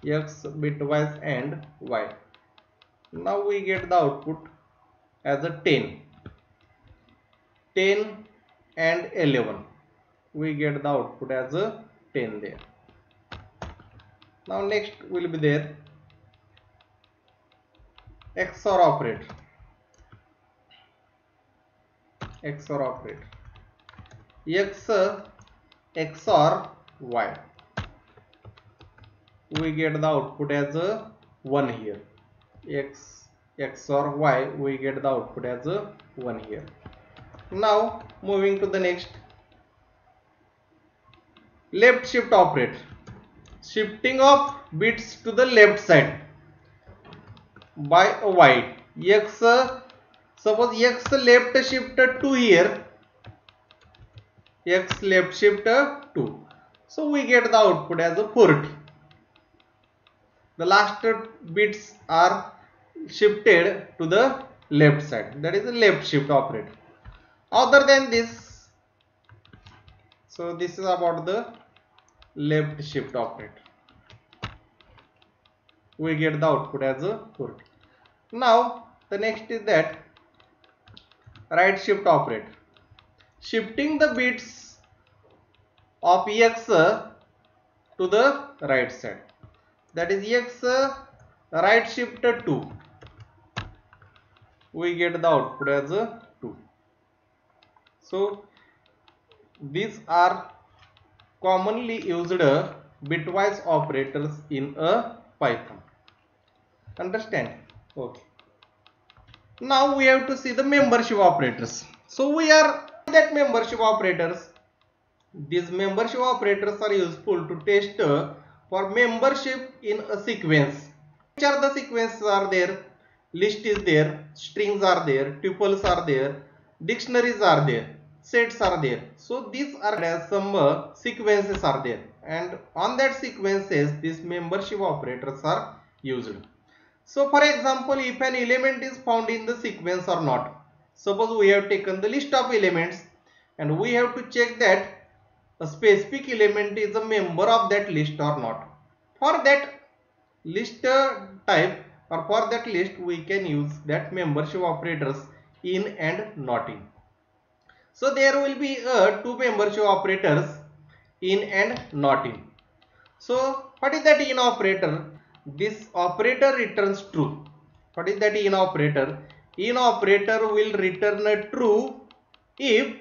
A: x bitwise and y. Now we get the output as a 10 and 11. We get the output as a 10 there. Now next will be there XOR operator. XOR operator. X XOR y. We get the output as a 1 here. X XOR y, we get the output as a 1 here. Now moving to the next, left shift operator. Shifting of bits to the left side by a y. X, suppose x left shift 2 here, x left shift 2. So we get the output as a 40. The last bits are shifted to the left side. That is a left shift operator. Other than this, so this is about the left shift operator. We get the output as a 40. Now the next is that right shift operator. Shifting the bits of x to the right side. That is x right shift 2. We get the output as a 2. So these are commonly used bitwise operators in a Python. Understand? Okay. Now we have to see the membership operators. So we are that membership operators. These membership operators are useful to test for membership in a sequence. Which are the sequences are there? List is there, strings are there, tuples are there, dictionaries are there, sets are there. So these are some sequences are there, and on that sequences these membership operators are used. So for example, if an element is found in the sequence or not, suppose we have taken the list of elements and we have to check that a specific element is a member of that list or not. For that list type or for that list, we can use that membership operators in and not in. So there will be two membership operators, in and not in. So what is that in operator? This operator returns true. What is that in operator? In operator will return true if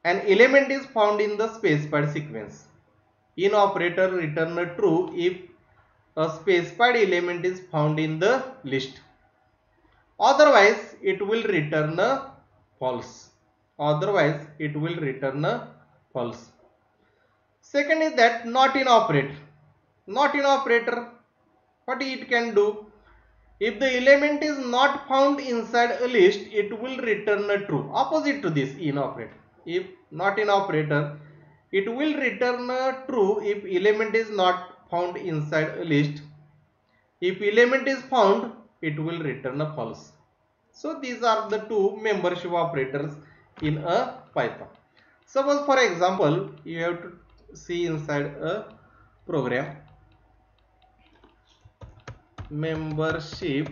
A: an element is found in the specified sequence. In operator return true if a specified element is found in the list. Otherwise it will return false. Otherwise it will return false. Second is that not in operator. Not in operator, what it can do? If the element is not found inside a list, it will return true. Opposite to this in operator. If not in operator, it will return true if element is not found inside a list. If element is found, it will return false. So these are the two membership operators in a Python. Suppose for example, you have to see inside a program, membership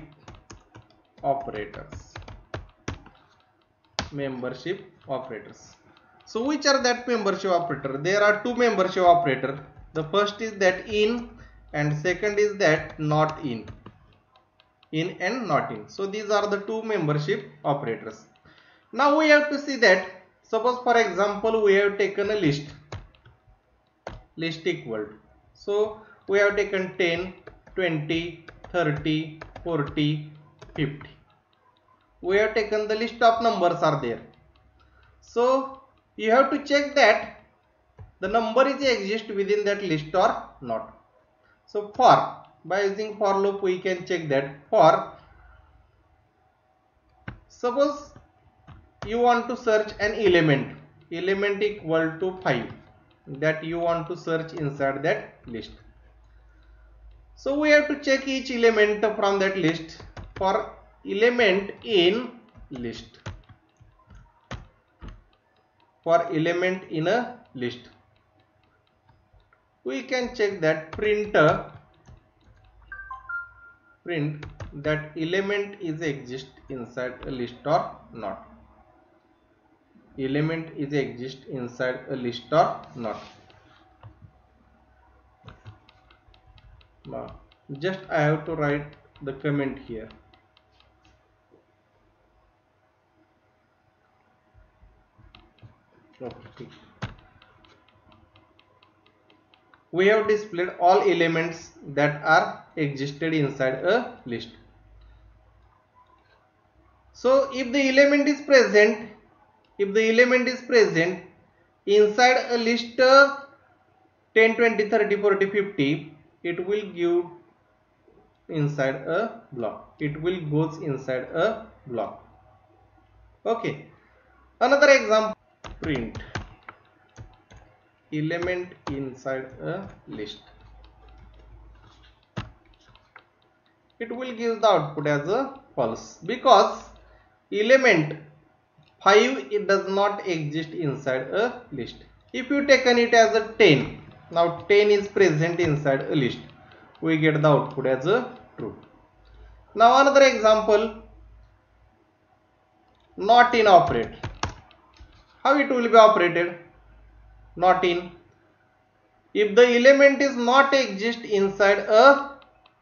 A: operators. Membership operators. So which are that membership operator? There are two membership operator. The first is that in and second is that not in. In and not in. So these are the two membership operators. Now we have to see that, suppose for example we have taken a list equal to. So we have taken 10, 20, 30, 40, 50. We have taken the list of numbers are there. So you have to check that the number is exist within that list or not. So by using for loop we can check that. For suppose you want to search an element equal to 5 that you want to search inside that list. So we have to check each element from that list. For element in list, for element in a list, we can check that print that element is exist inside a list or not. Element is exist inside a list or not. Now just I have to write the comment here. Okay. We have displayed all elements that are existed inside a list. So if the element is present inside a list 10, 20, 30, 40, 50, it will give inside a block. It will goes inside a block. Okay. Another example, print element inside a list. It will give the output as a false because element 5 it does not exist inside a list. If you taken it as a 10, now 10 is present inside a list, we get the output as a true. Now another example, not in operate. How it will be operated? Not in. If the element is not exist inside a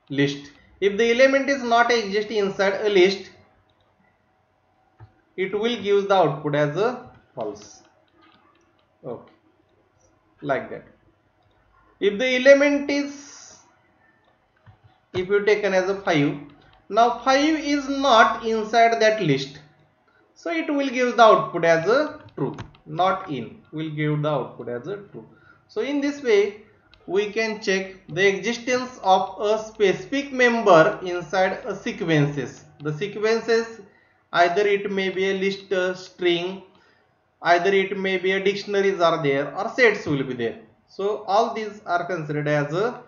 A: list, if the element is not exist inside a list, it will give the output as a false. Okay, like that. If the element is, if you taken as a 5, now 5 is not inside that list, so it will give the output as a true. Not in will give the output as a true. So in this way we can check the existence of a specific member inside a sequences. The sequences, either it may be a list, string, either it may be a dictionaries are there or sets will be there. So all these are considered as a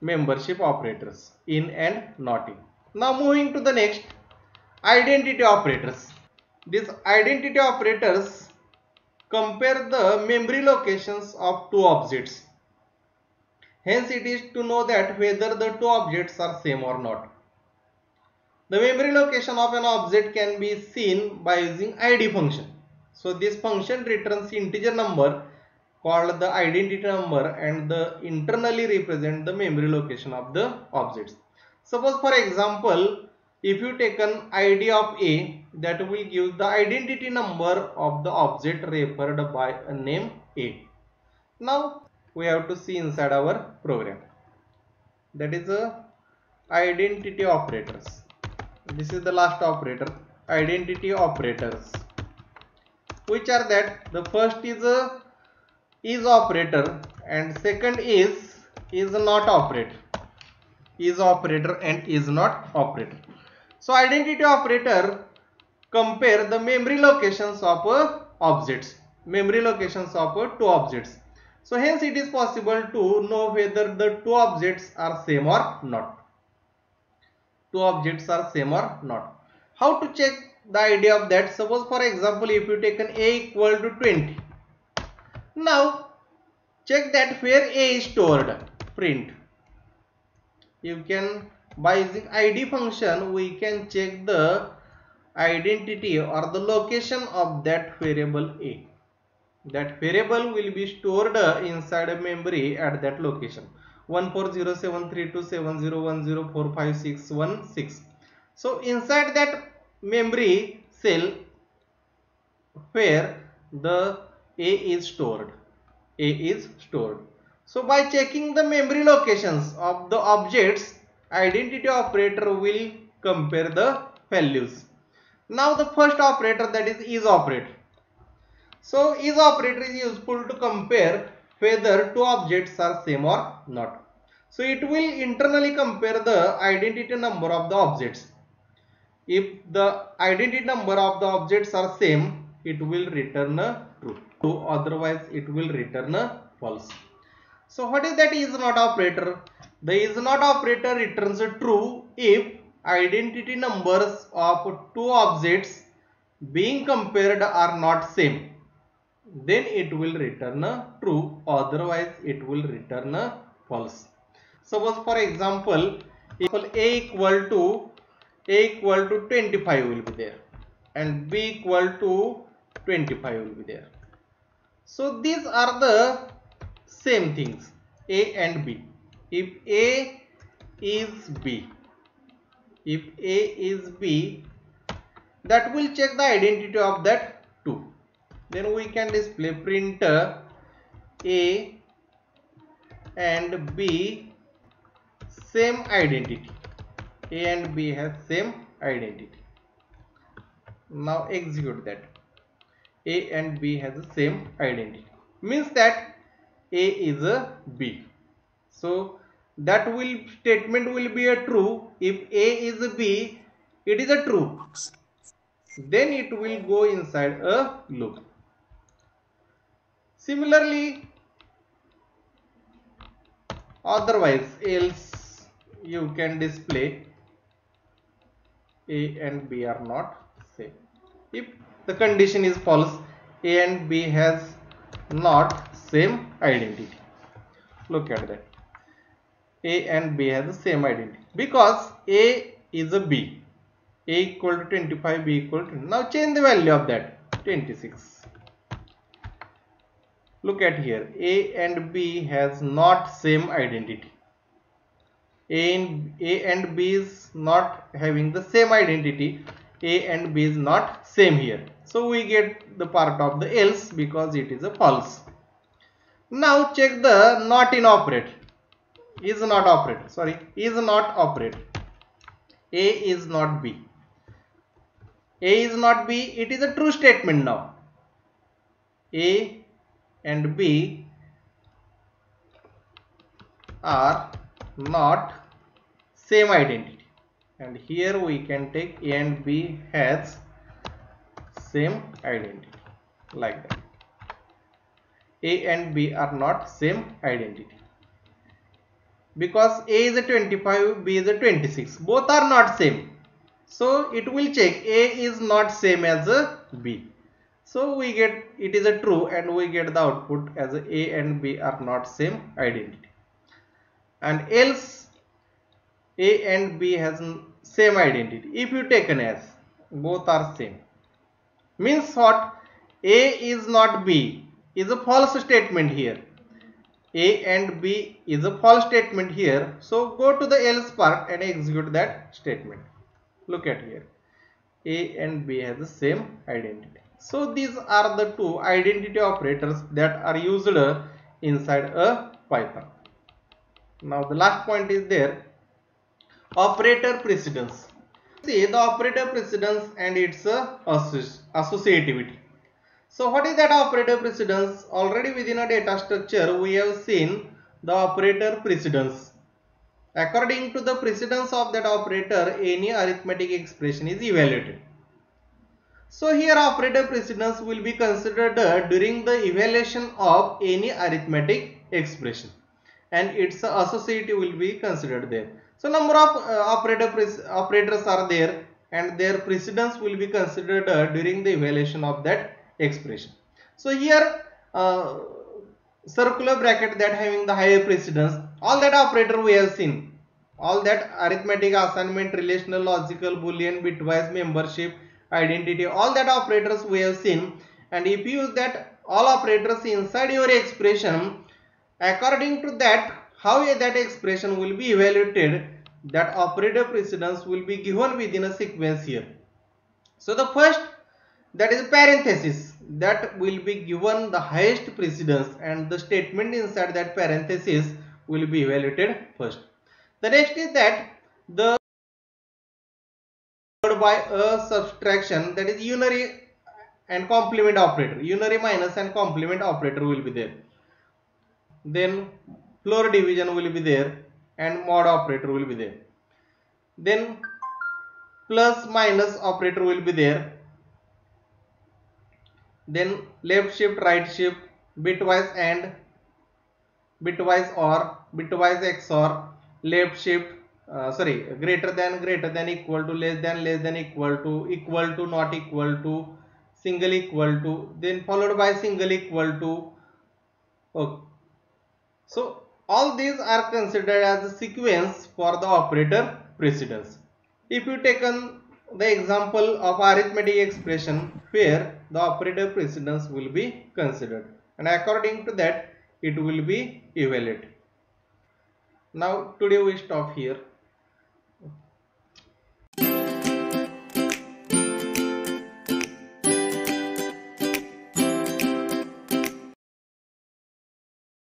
A: membership operators, in and not in. Now moving to the next, identity operators. These identity operators compare the memory locations of two objects. Hence it is to know that whether the two objects are same or not. The memory location of an object can be seen by using ID function. So this function returns integer number called the identity number and the internally represent the memory location of the objects. Suppose for example, if you take an ID of A, that will give the identity number of the object referred by a name A. Now we have to see inside our program, that is a identity operators. This is the last operator, identity operators. Which are that? The first is a is operator and second is not operator. Is operator and is not operator. So identity operator compare the memory locations of objects, memory locations of two objects. So hence it is possible to know whether the two objects are same or not. Two objects are same or not. How to check the idea of that? Suppose for example, if you take an A equal to 20. Now check that where A is stored. Print. You can by using id function we can check the identity or the location of that variable a. That variable will be stored inside a memory at that location 1407327010456116. So inside that memory cell where the a is stored. So by checking the memory locations of the objects, identity operator will compare the values. Now the first operator, that is operator. So is operator is useful to compare whether two objects are same or not. So it will internally compare the identity number of the objects. If the identity number of the objects are same, it will return true. Otherwise it will return false. So what is that is not operator? The is not operator returns true if identity numbers of two objects being compared are not same. Then it will return true, otherwise it will return false. Suppose for example, if a equal to 25 will be there and b equal to 25 will be there. So these are the same things, a and b. If a is b, that will check the identity of that 2. Then we can display print a and b same identity. A and b has same identity. Now execute that. A and b has the same identity. Means that a is a b. So that statement will be a true. If a is a b, it is a true. Then it will go inside a loop. Similarly, otherwise else you can display a and b are not same. If the condition is false, a and b has not same identity. Look at that. A and b has the same identity because a is a b. A equal to 25, b equal to 20. Now change the value of that 26. Look at here, a and b has not same identity. A and b is not having the same identity. A and b is not same here. So we get the part of the else because it is a false. Now check the not in operator. Is not operator. Sorry, is not operator. A is not b. A is not b. It is a true statement now. A and b are not same identity, and here we can take a and b has same identity like that. A and b are not same identity because a is a 25, b is a 26. Both are not same. So it will check a is not same as a b. So we get it is a true and we get the output as a and b are not same identity. And else a and b has same identity. If you take an as both are same, means what? A is not b is a false statement here. A and b is a false statement here. So go to the else part and execute that statement. Look at here. A and b has the same identity. So these are the two identity operators that are used inside a Python. Now the last point is there, operator precedence. See the operator precedence and its associativity. So what is that operator precedence? Already within a data structure we have seen the operator precedence. According to the precedence of that operator, any arithmetic expression is evaluated. So here operator precedence will be considered during the evaluation of any arithmetic expression, and its associative will be considered there. So number of operators are there and their precedence will be considered during the evaluation of that expression. So here circular bracket that having the higher precedence, all that operator we have seen, all that arithmetic, assignment, relational, logical, boolean, bitwise, membership, identity, all that operators we have seen. And if you use that all operators inside your expression, according to that how that expression will be evaluated, that operator precedence will be given within a sequence here. So the first, that is parenthesis, that will be given the highest precedence, and the statement inside that parenthesis will be evaluated first. The next is that the by a subtraction, that is unary and complement operator, unary minus and complement operator will be there. Then floor division will be there and mod operator will be there. Then plus minus operator will be there. Then left shift, right shift, bitwise and, bitwise or, bitwise XOR, left shift, greater than, equal to, less than, equal to, not equal to, single equal to, then followed by single equal to. Okay. So all these are considered as a sequence for the operator precedence. If you taken the example of arithmetic expression where the operator precedence will be considered, and according to that it will be evaluated. Now today we stop here.